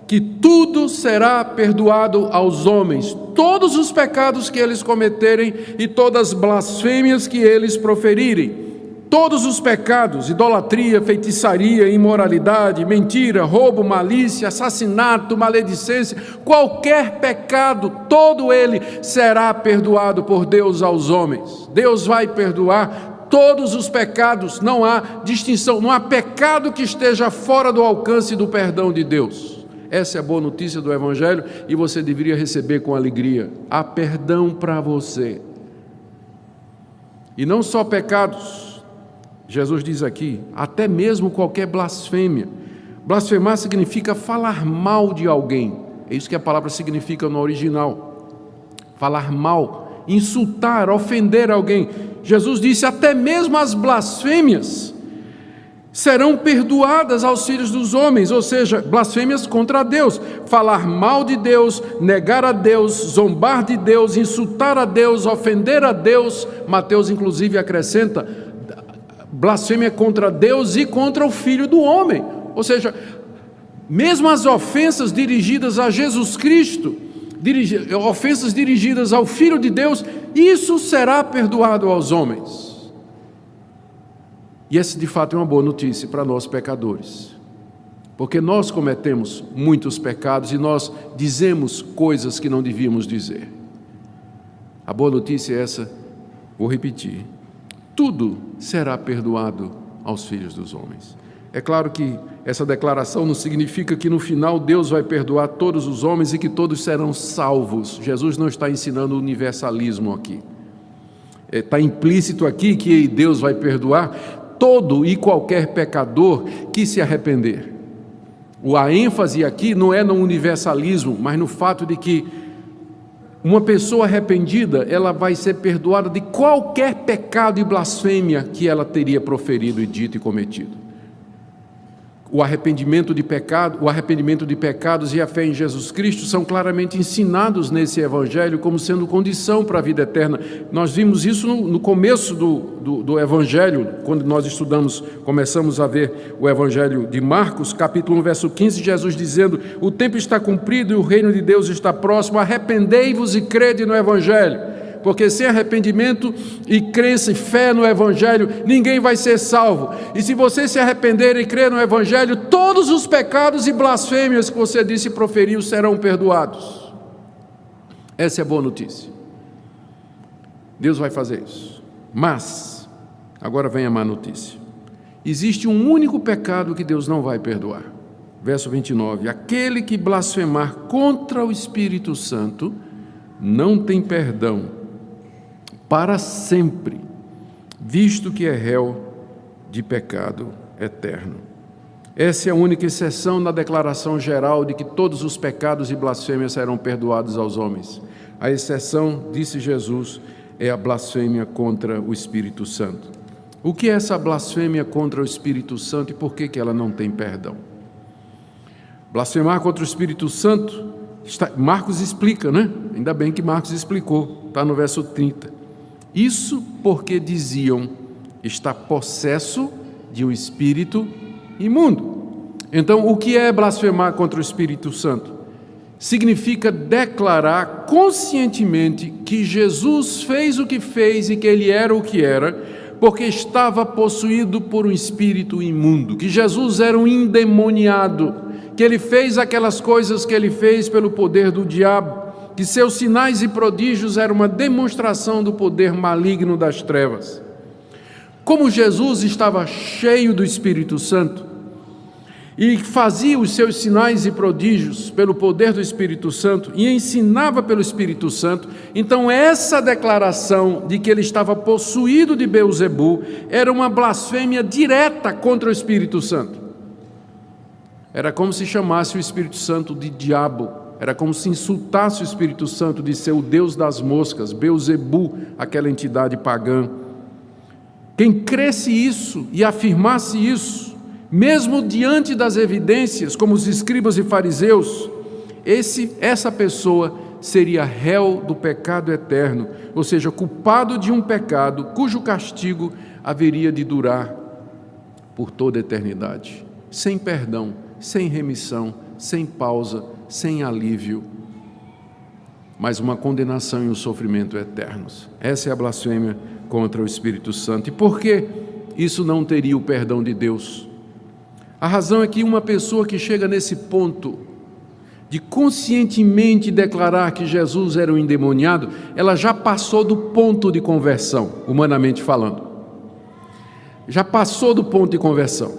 que tudo será perdoado aos homens, todos os pecados que eles cometerem e todas as blasfêmias que eles proferirem. Todos os pecados, idolatria, feitiçaria, imoralidade, mentira, roubo, malícia, assassinato, maledicência, qualquer pecado, todo ele será perdoado por Deus aos homens. Deus vai perdoar todos os pecados, não há distinção, não há pecado que esteja fora do alcance do perdão de Deus. Essa é a boa notícia do Evangelho e você deveria receber com alegria. Há perdão para você. E não só pecados. Jesus diz aqui, até mesmo qualquer blasfêmia. Blasfemar significa falar mal de alguém. É isso que a palavra significa no original. Falar mal, insultar, ofender alguém. Jesus disse, até mesmo as blasfêmias serão perdoadas aos filhos dos homens, ou seja, blasfêmias contra Deus. Falar mal de Deus, negar a Deus, zombar de Deus, insultar a Deus, ofender a Deus. Mateus, inclusive, acrescenta blasfêmia contra Deus e contra o Filho do Homem. Ou seja, mesmo as ofensas dirigidas a Jesus Cristo, ofensas dirigidas ao Filho de Deus, isso será perdoado aos homens. E essa de fato é uma boa notícia para nós pecadores, porque nós cometemos muitos pecados e nós dizemos coisas que não devíamos dizer. A boa notícia é essa, vou repetir: tudo será perdoado aos filhos dos homens. É claro que essa declaração não significa que no final Deus vai perdoar todos os homens e que todos serão salvos. Jesus não está ensinando universalismo aqui. Está implícito aqui que Deus vai perdoar todo e qualquer pecador que se arrepender. A ênfase aqui não é no universalismo, mas no fato de que uma pessoa arrependida, ela vai ser perdoada de qualquer pecado e blasfêmia que ela teria proferido e dito e cometido. O arrependimento de pecados e a fé em Jesus Cristo são claramente ensinados nesse Evangelho como sendo condição para a vida eterna. Nós vimos isso no começo do Evangelho, quando nós começamos a ver o Evangelho de Marcos, capítulo 1, verso 15, Jesus dizendo: o tempo está cumprido e o reino de Deus está próximo, arrependei-vos e crede no Evangelho. Porque sem arrependimento e crença e fé no Evangelho, ninguém vai ser salvo. E se você se arrepender e crer no Evangelho, todos os pecados e blasfêmias que você disse e proferiu serão perdoados. Essa é a boa notícia. Deus vai fazer isso. Mas, agora vem a má notícia. Existe um único pecado que Deus não vai perdoar. Verso 29. Aquele que blasfemar contra o Espírito Santo não tem perdão para sempre, visto que é réu de pecado eterno. Essa é a única exceção na declaração geral de que todos os pecados e blasfêmias serão perdoados aos homens. A exceção, disse Jesus, é a blasfêmia contra o Espírito Santo. O que é essa blasfêmia contra o Espírito Santo e por que ela não tem perdão? Blasfemar contra o Espírito Santo, Marcos explica, né? Ainda bem que Marcos explicou, está no verso 30. Isso porque diziam: está possesso de um espírito imundo. Então, o que é blasfemar contra o Espírito Santo? Significa declarar conscientemente que Jesus fez o que fez e que ele era o que era, porque estava possuído por um espírito imundo, que Jesus era um endemoniado, que ele fez aquelas coisas que ele fez pelo poder do diabo, que seus sinais e prodígios eram uma demonstração do poder maligno das trevas. Como Jesus estava cheio do Espírito Santo e fazia os seus sinais e prodígios pelo poder do Espírito Santo e ensinava pelo Espírito Santo, então essa declaração de que ele estava possuído de Beelzebu era uma blasfêmia direta contra o Espírito Santo. Era como se chamasse o Espírito Santo de diabo. Era como se insultasse o Espírito Santo de ser o Deus das moscas, Beelzebu, aquela entidade pagã. Quem cresce isso e afirmasse isso, mesmo diante das evidências, como os escribas e fariseus, essa pessoa seria réu do pecado eterno, ou seja, culpado de um pecado cujo castigo haveria de durar por toda a eternidade, sem perdão, sem remissão, sem pausa, sem alívio, mas uma condenação e um sofrimento eternos. Essa é a blasfêmia contra o Espírito Santo. E por que isso não teria o perdão de Deus? A razão é que uma pessoa que chega nesse ponto de conscientemente declarar que Jesus era um endemoniado, ela já passou do ponto de conversão, humanamente falando. Já passou do ponto de conversão.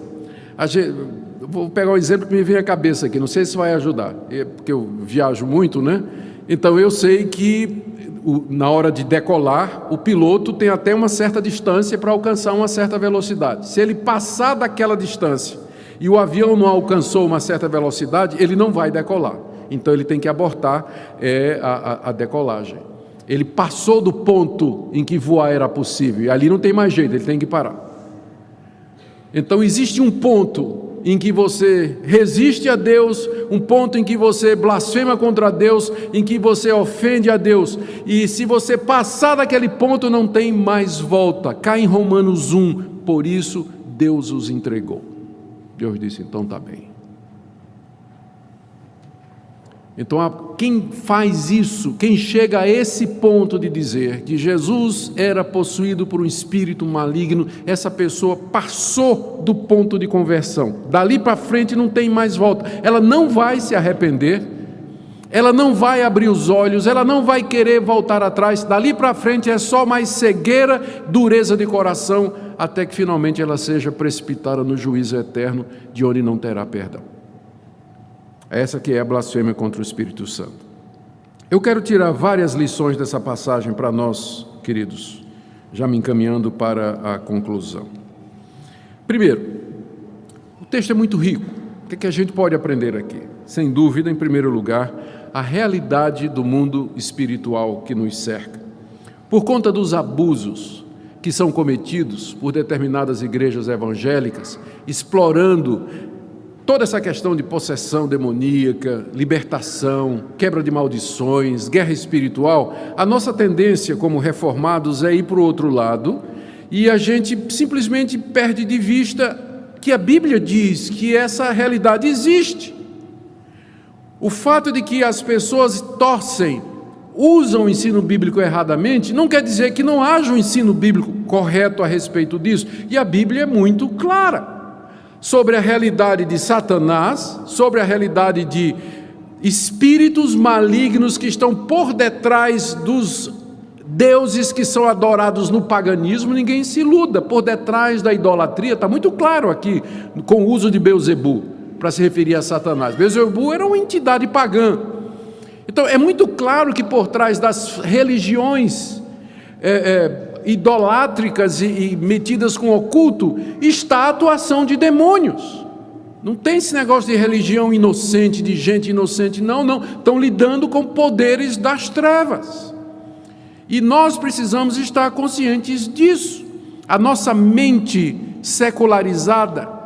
Vou pegar um exemplo que me vem à cabeça aqui, não sei se vai ajudar, porque eu viajo muito, né? Então eu sei que na hora de decolar, o piloto tem até uma certa distância para alcançar uma certa velocidade. Se ele passar daquela distância e o avião não alcançou uma certa velocidade, ele não vai decolar. Então ele tem que abortar a decolagem. Ele passou do ponto em que voar era possível, e ali não tem mais jeito, ele tem que parar. Então existe um ponto em que você resiste a Deus, um ponto em que você blasfema contra Deus, em que você ofende a Deus, e se você passar daquele ponto não tem mais volta. Cai em Romanos 1, por isso Deus os entregou. Deus disse, então está bem. Então quem faz isso, quem chega a esse ponto de dizer que Jesus era possuído por um espírito maligno, essa pessoa passou do ponto de conversão. Dali para frente não tem mais volta. Ela não vai se arrepender, ela não vai abrir os olhos, ela não vai querer voltar atrás. Dali para frente é só mais cegueira, dureza de coração, até que finalmente ela seja precipitada no juízo eterno, de onde não terá perdão. Essa que é a blasfêmia contra o Espírito Santo. Eu quero tirar várias lições dessa passagem para nós, queridos, já me encaminhando para a conclusão. Primeiro, o texto é muito rico. O que a gente pode aprender aqui? Sem dúvida, em primeiro lugar, a realidade do mundo espiritual que nos cerca. Por conta dos abusos que são cometidos por determinadas igrejas evangélicas, explorando toda essa questão de possessão demoníaca, libertação, quebra de maldições, guerra espiritual, a nossa tendência como reformados é ir para o outro lado e a gente simplesmente perde de vista que a Bíblia diz que essa realidade existe. O fato de que as pessoas usam o ensino bíblico erradamente, não quer dizer que não haja um ensino bíblico correto a respeito disso. E a Bíblia é muito clara sobre a realidade de Satanás, sobre a realidade de espíritos malignos que estão por detrás dos deuses que são adorados no paganismo. Ninguém se iluda, por detrás da idolatria, está muito claro aqui, com o uso de Beelzebu, para se referir a Satanás. Beelzebu era uma entidade pagã. Então é muito claro que por trás das religiões idolátricas e metidas com oculto, está a atuação de demônios. Não tem esse negócio de religião inocente, de gente inocente, não. Estão lidando com poderes das trevas. E nós precisamos estar conscientes disso. A nossa mente secularizada,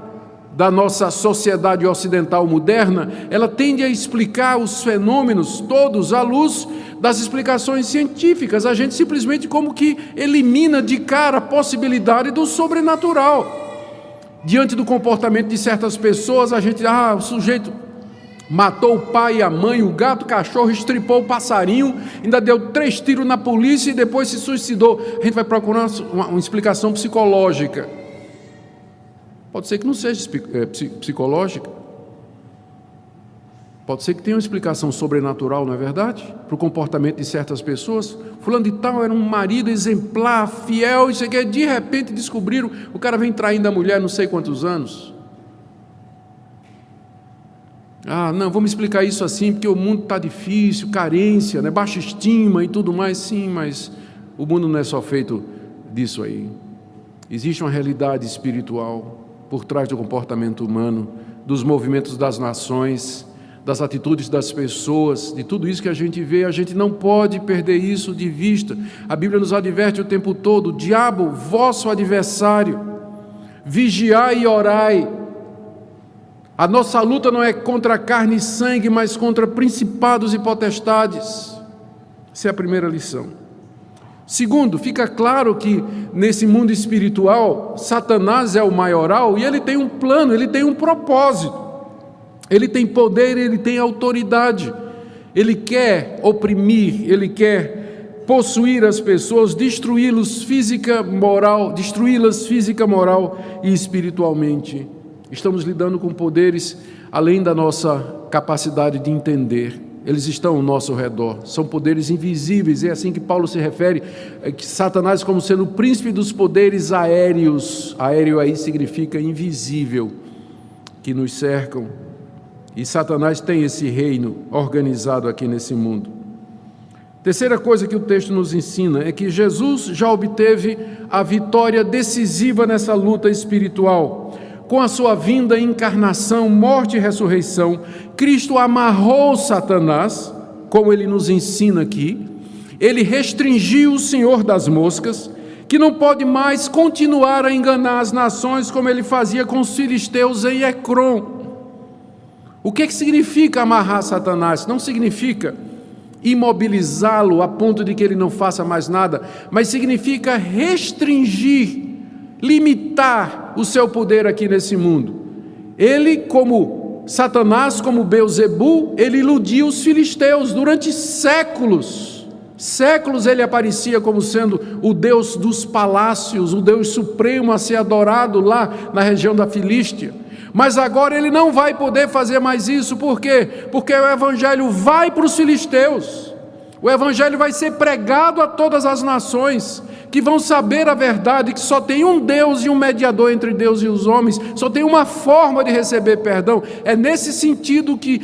da nossa sociedade ocidental moderna, ela tende a explicar os fenômenos todos à luz das explicações científicas. A gente simplesmente como que elimina de cara a possibilidade do sobrenatural. Diante do comportamento de certas pessoas, a gente, o sujeito matou o pai e a mãe, o gato, o cachorro, estripou o passarinho, ainda deu 3 tiros na polícia e depois se suicidou. A gente vai procurar uma explicação psicológica. Pode ser que não seja psicológica. Pode ser que tenha uma explicação sobrenatural, não é verdade? Para o comportamento de certas pessoas. Fulano de tal era um marido exemplar, fiel, isso aqui, de repente descobriram, o cara vem traindo a mulher não sei quantos anos. Não, vamos explicar isso assim, porque o mundo está difícil, carência, né? Baixa estima e tudo mais. Sim, mas o mundo não é só feito disso aí. Existe uma realidade espiritual por trás do comportamento humano, dos movimentos das nações, das atitudes das pessoas, de tudo isso que a gente vê. A gente não pode perder isso de vista. A Bíblia nos adverte o tempo todo: diabo, vosso adversário, vigiai e orai. A nossa luta não é contra carne e sangue, mas contra principados e potestades. Essa é a primeira lição. Segundo, fica claro que nesse mundo espiritual, Satanás é o maioral e ele tem um plano, ele tem um propósito. Ele tem poder, ele tem autoridade. Ele quer oprimir, ele quer possuir as pessoas, destruí-las física, moral e espiritualmente. Estamos lidando com poderes além da nossa capacidade de entender. Eles estão ao nosso redor, são poderes invisíveis. É assim que Paulo se refere, que Satanás como sendo o príncipe dos poderes aéreos. Aéreo aí significa invisível, que nos cercam. E Satanás tem esse reino organizado aqui nesse mundo. Terceira coisa que o texto nos ensina é que Jesus já obteve a vitória decisiva nessa luta espiritual. Com a sua vinda, encarnação, morte e ressurreição, Cristo amarrou Satanás, como ele nos ensina aqui. Ele restringiu o Senhor das moscas, que não pode mais continuar a enganar as nações como ele fazia com os filisteus em Ecrom. O que significa amarrar Satanás? Não significa imobilizá-lo a ponto de que ele não faça mais nada, mas significa restringir, limitar o seu poder aqui nesse mundo. Ele, como Satanás, como Beelzebu, ele iludiu os filisteus durante séculos. Séculos ele aparecia como sendo o Deus dos palácios, o Deus supremo a ser adorado lá na região da Filístia. Mas agora ele não vai poder fazer mais isso. Por quê? Porque o evangelho vai para os filisteus. O evangelho vai ser pregado a todas as nações, que vão saber a verdade, que só tem um Deus e um mediador entre Deus e os homens, só tem uma forma de receber perdão. É nesse sentido que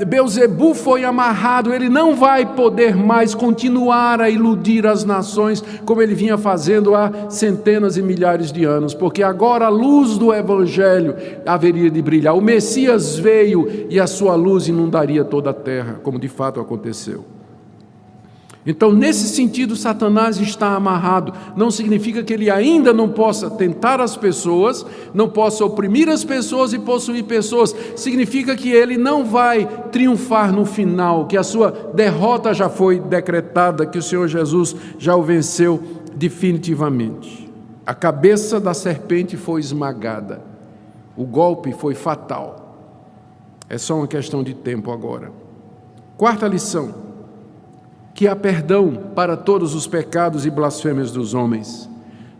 Beelzebu foi amarrado. Ele não vai poder mais continuar a iludir as nações, como ele vinha fazendo há centenas e milhares de anos, porque agora a luz do evangelho haveria de brilhar. O Messias veio e a sua luz inundaria toda a terra, como de fato aconteceu. Então, nesse sentido, Satanás está amarrado. Não significa que ele ainda não possa tentar as pessoas, não possa oprimir as pessoas e possuir pessoas. Significa que ele não vai triunfar no final, que a sua derrota já foi decretada, que o Senhor Jesus já o venceu definitivamente. A cabeça da serpente foi esmagada. O golpe foi fatal. É só uma questão de tempo agora. Quarta lição: que há perdão para todos os pecados e blasfêmias dos homens.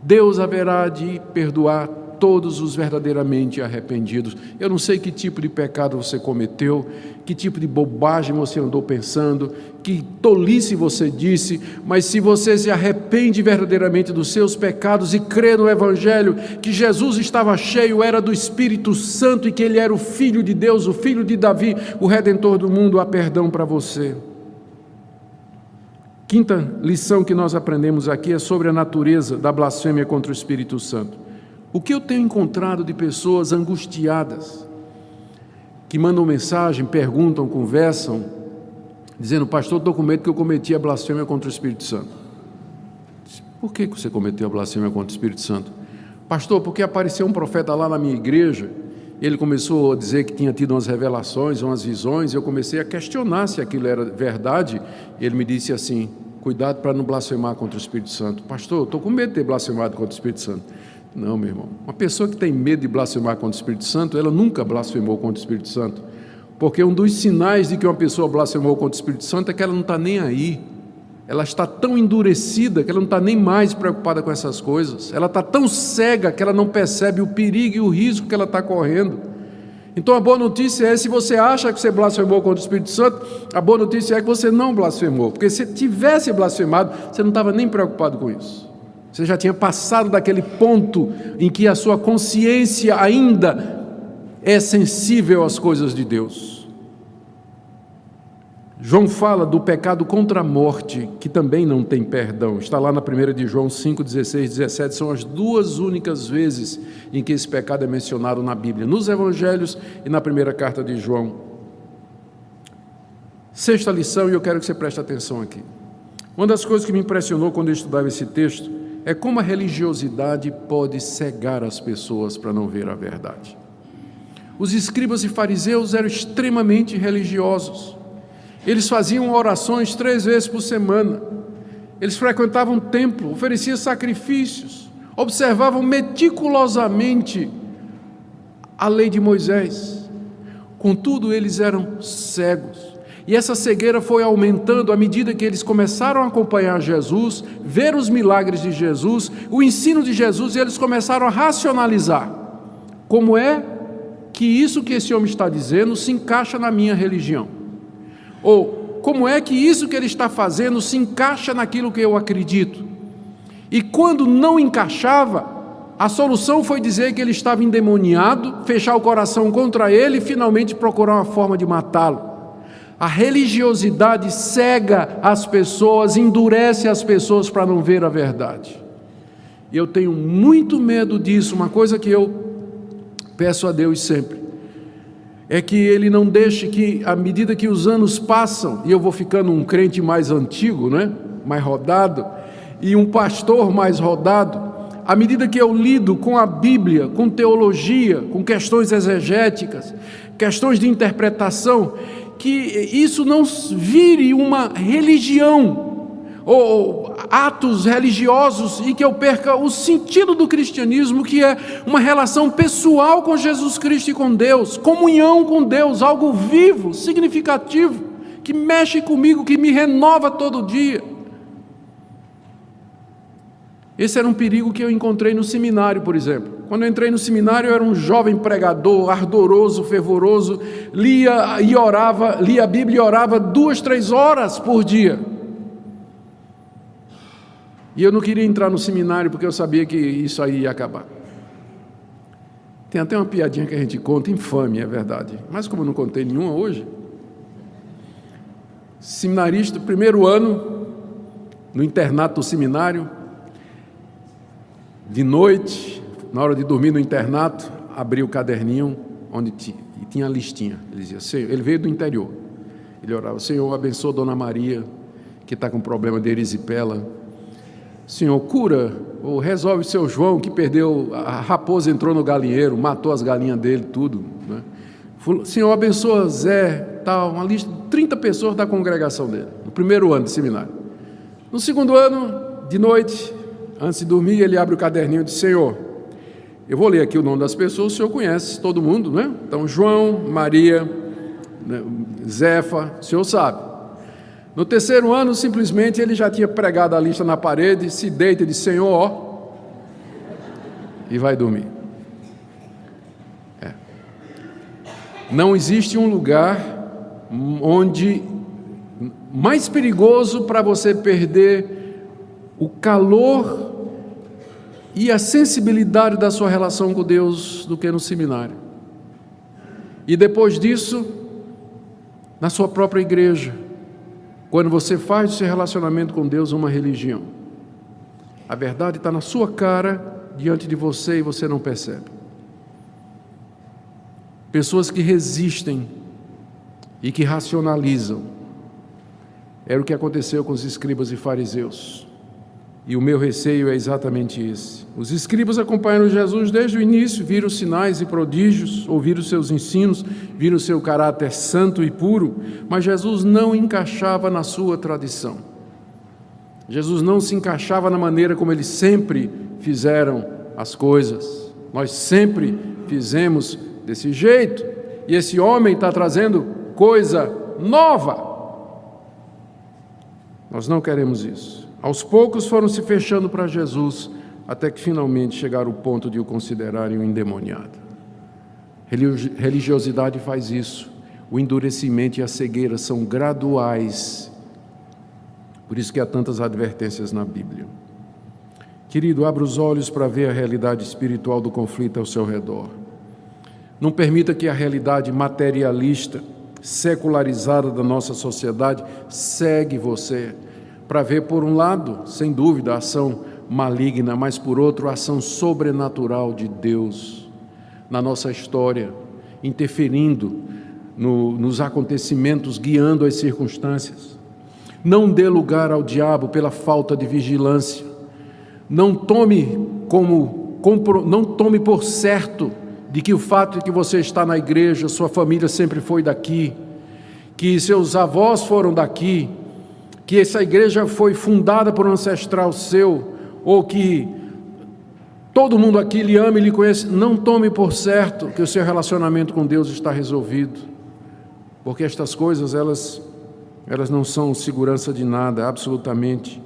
Deus haverá de perdoar todos os verdadeiramente arrependidos. Eu não sei que tipo de pecado você cometeu, que tipo de bobagem você andou pensando, que tolice você disse, mas se você se arrepende verdadeiramente dos seus pecados e crê no Evangelho, que Jesus estava cheio, era do Espírito Santo e que Ele era o Filho de Deus, o Filho de Davi, o Redentor do mundo, há perdão para você. Quinta lição que nós aprendemos aqui é sobre a natureza da blasfêmia contra o Espírito Santo. O que eu tenho encontrado de pessoas angustiadas, que mandam mensagem, perguntam, conversam, dizendo: pastor, estou com medo que eu cometi a blasfêmia contra o Espírito Santo. Por que você cometeu a blasfêmia contra o Espírito Santo? Pastor, porque apareceu um profeta lá na minha igreja, ele começou a dizer que tinha tido umas revelações, umas visões, e eu comecei a questionar se aquilo era verdade. Ele me disse assim: cuidado para não blasfemar contra o Espírito Santo. Pastor, estou com medo de ter blasfemado contra o Espírito Santo. Não, meu irmão, uma pessoa que tem medo de blasfemar contra o Espírito Santo, ela nunca blasfemou contra o Espírito Santo, porque um dos sinais de que uma pessoa blasfemou contra o Espírito Santo é que ela não está nem aí. Ela está tão endurecida que ela não está nem mais preocupada com essas coisas. Ela está tão cega que ela não percebe o perigo e o risco que ela está correndo. Então a boa notícia é: se você acha que você blasfemou contra o Espírito Santo, a boa notícia é que você não blasfemou, porque se tivesse blasfemado, você não estava nem preocupado com isso. Você já tinha passado daquele ponto em que a sua consciência ainda é sensível às coisas de Deus. João fala do pecado contra a morte, que também não tem perdão. Está lá na 1 de João 5, 16 e 17. São as duas únicas vezes em que esse pecado é mencionado na Bíblia, nos Evangelhos e na primeira carta de João. Sexta lição, e eu quero que você preste atenção aqui. Uma das coisas que me impressionou quando eu estudava esse texto é como a religiosidade pode cegar as pessoas para não ver a verdade. Os escribas e fariseus eram extremamente religiosos. Eles faziam orações 3 vezes por semana. Eles frequentavam o templo, ofereciam sacrifícios, observavam meticulosamente a lei de Moisés. Contudo, eles eram cegos. E essa cegueira foi aumentando à medida que eles começaram a acompanhar Jesus, ver os milagres de Jesus, o ensino de Jesus, e eles começaram a racionalizar. Como é que isso que esse homem está dizendo se encaixa na minha religião? Ou como é que isso que ele está fazendo se encaixa naquilo que eu acredito? E quando não encaixava, a solução foi dizer que ele estava endemoniado, fechar o coração contra ele e finalmente procurar uma forma de matá-lo. A religiosidade cega as pessoas, endurece as pessoas para não ver a verdade. E eu tenho muito medo disso. Uma coisa que eu peço a Deus sempre é que Ele não deixe que, à medida que os anos passam, e eu vou ficando um crente mais antigo, né? Mais rodado, e um pastor mais rodado, à medida que eu lido com a Bíblia, com teologia, com questões exegéticas, questões de interpretação, que isso não vire uma religião, ou atos religiosos, e que eu perca o sentido do cristianismo, que é uma relação pessoal com Jesus Cristo e com Deus, comunhão com Deus, algo vivo, significativo, que mexe comigo, que me renova todo dia. Esse era um perigo que eu encontrei no seminário, por exemplo. Quando eu entrei no seminário, eu era um jovem pregador, ardoroso, fervoroso, lia e orava, lia a Bíblia e orava 2, 3 horas por dia. E eu não queria entrar no seminário porque eu sabia que isso aí ia acabar. Tem até uma piadinha que a gente conta, infame, é verdade. Mas como eu não contei nenhuma hoje, seminarista, primeiro ano, no internato do seminário, de noite, na hora de dormir no internato, abri o caderninho onde tinha a listinha. Ele dizia, Senhor, ele veio do interior. Ele orava, Senhor, abençoa Dona Maria, que está com problema de erisipela. Senhor, cura ou resolve seu João, que perdeu, a raposa entrou no galinheiro, matou as galinhas dele, tudo. Né? Senhor, abençoa Zé, tal, uma lista de 30 pessoas da congregação dele, no primeiro ano de seminário. No segundo ano, de noite, antes de dormir, ele abre o caderninho e diz, Senhor, eu vou ler aqui o nome das pessoas, o Senhor conhece todo mundo, né? Então, João, Maria, né, Zefa, o Senhor sabe. No terceiro ano, simplesmente, ele já tinha pregado a lista na parede, se deita e diz, Senhor, ó, e vai dormir. Não existe um lugar onde mais perigoso para você perder o calor e a sensibilidade da sua relação com Deus do que no seminário. E depois disso, na sua própria igreja, quando você faz do seu relacionamento com Deus uma religião. A verdade está na sua cara, diante de você, e você não percebe. Pessoas que resistem e que racionalizam. Era o que aconteceu com os escribas e fariseus. E o meu receio é exatamente esse. Os escribas acompanharam Jesus desde o início, viram sinais e prodígios, ouviram seus ensinos, viram seu caráter santo e puro, mas Jesus não encaixava na sua tradição. Jesus não se encaixava na maneira como eles sempre fizeram as coisas. Nós sempre fizemos desse jeito, e esse homem está trazendo coisa nova. Nós não queremos isso. Aos poucos foram se fechando para Jesus, até que finalmente chegaram ao ponto de o considerarem um endemoniado. Religiosidade faz isso. O endurecimento e a cegueira são graduais. Por isso que há tantas advertências na Bíblia. Querido, abra os olhos para ver a realidade espiritual do conflito ao seu redor. Não permita que a realidade materialista, secularizada da nossa sociedade, cegue você para ver, por um lado, sem dúvida, a ação maligna, mas por outro, a ação sobrenatural de Deus na nossa história, interferindo nos acontecimentos, guiando as circunstâncias. Não dê lugar ao diabo pela falta de vigilância. Não tome por certo de que o fato de que você está na igreja, sua família sempre foi daqui, que seus avós foram daqui, que essa igreja foi fundada por um ancestral seu, ou que todo mundo aqui lhe ama e lhe conhece. Não tome por certo que o seu relacionamento com Deus está resolvido, porque estas coisas, elas não são segurança de nada, absolutamente.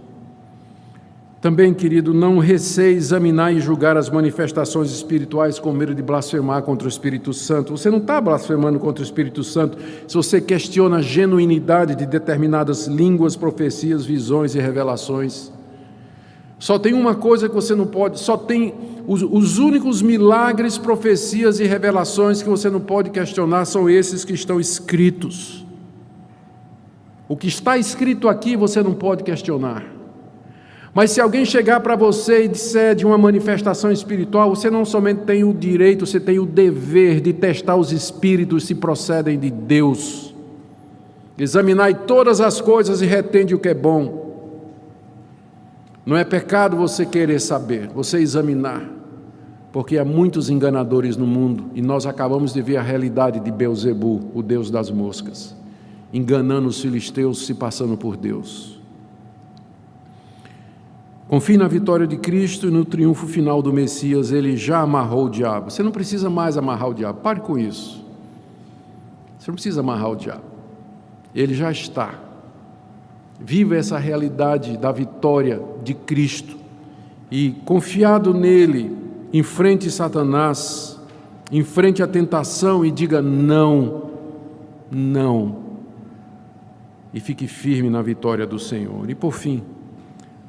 Também, querido, não receie examinar e julgar as manifestações espirituais com medo de blasfemar contra o Espírito Santo. Você não está blasfemando contra o Espírito Santo se você questiona a genuinidade de determinadas línguas, profecias, visões e revelações. Só tem uma coisa que você não pode, só tem os únicos milagres, profecias e revelações que você não pode questionar são esses que estão escritos. O que está escrito aqui você não pode questionar. Mas se alguém chegar para você e disser de uma manifestação espiritual, você não somente tem o direito, você tem o dever de testar os espíritos se procedem de Deus. Examinai todas as coisas e retende o que é bom. Não é pecado você querer saber, você examinar, porque há muitos enganadores no mundo e nós acabamos de ver a realidade de Belzebu, o deus das moscas, enganando os filisteus se passando por Deus. Confie na vitória de Cristo e no triunfo final do Messias. Ele já amarrou o diabo. Você não precisa mais amarrar o diabo. Pare com isso. Você não precisa amarrar o diabo. Ele já está. Viva essa realidade da vitória de Cristo e, confiado nele, enfrente Satanás, enfrente a tentação e diga não, não, e fique firme na vitória do Senhor. E por fim,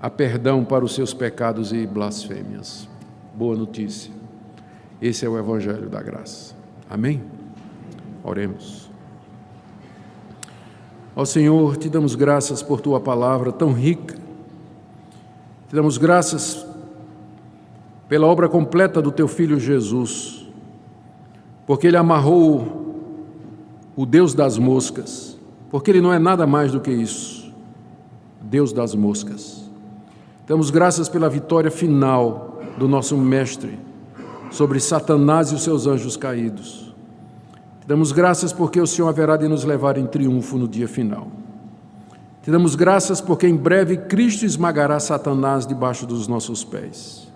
há perdão para os seus pecados e blasfêmias. Boa notícia. Esse é o Evangelho da Graça. Amém? Oremos. Ó Senhor, te damos graças por tua palavra tão rica. Te damos graças pela obra completa do teu Filho Jesus, porque ele amarrou o Deus das moscas, porque ele não é nada mais do que isso, Deus das moscas. Damos graças pela vitória final do nosso Mestre sobre Satanás e os seus anjos caídos. Te damos graças porque o Senhor haverá de nos levar em triunfo no dia final. Te damos graças porque em breve Cristo esmagará Satanás debaixo dos nossos pés.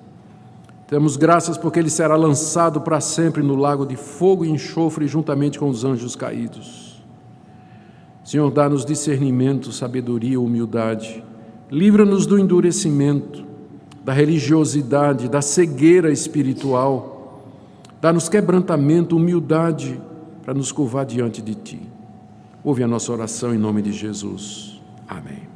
Te damos graças porque ele será lançado para sempre no lago de fogo e enxofre juntamente com os anjos caídos. Senhor, dá-nos discernimento, sabedoria, humildade. Livra-nos do endurecimento, da religiosidade, da cegueira espiritual. Dá-nos quebrantamento, humildade, para nos curvar diante de Ti. Ouve a nossa oração em nome de Jesus. Amém.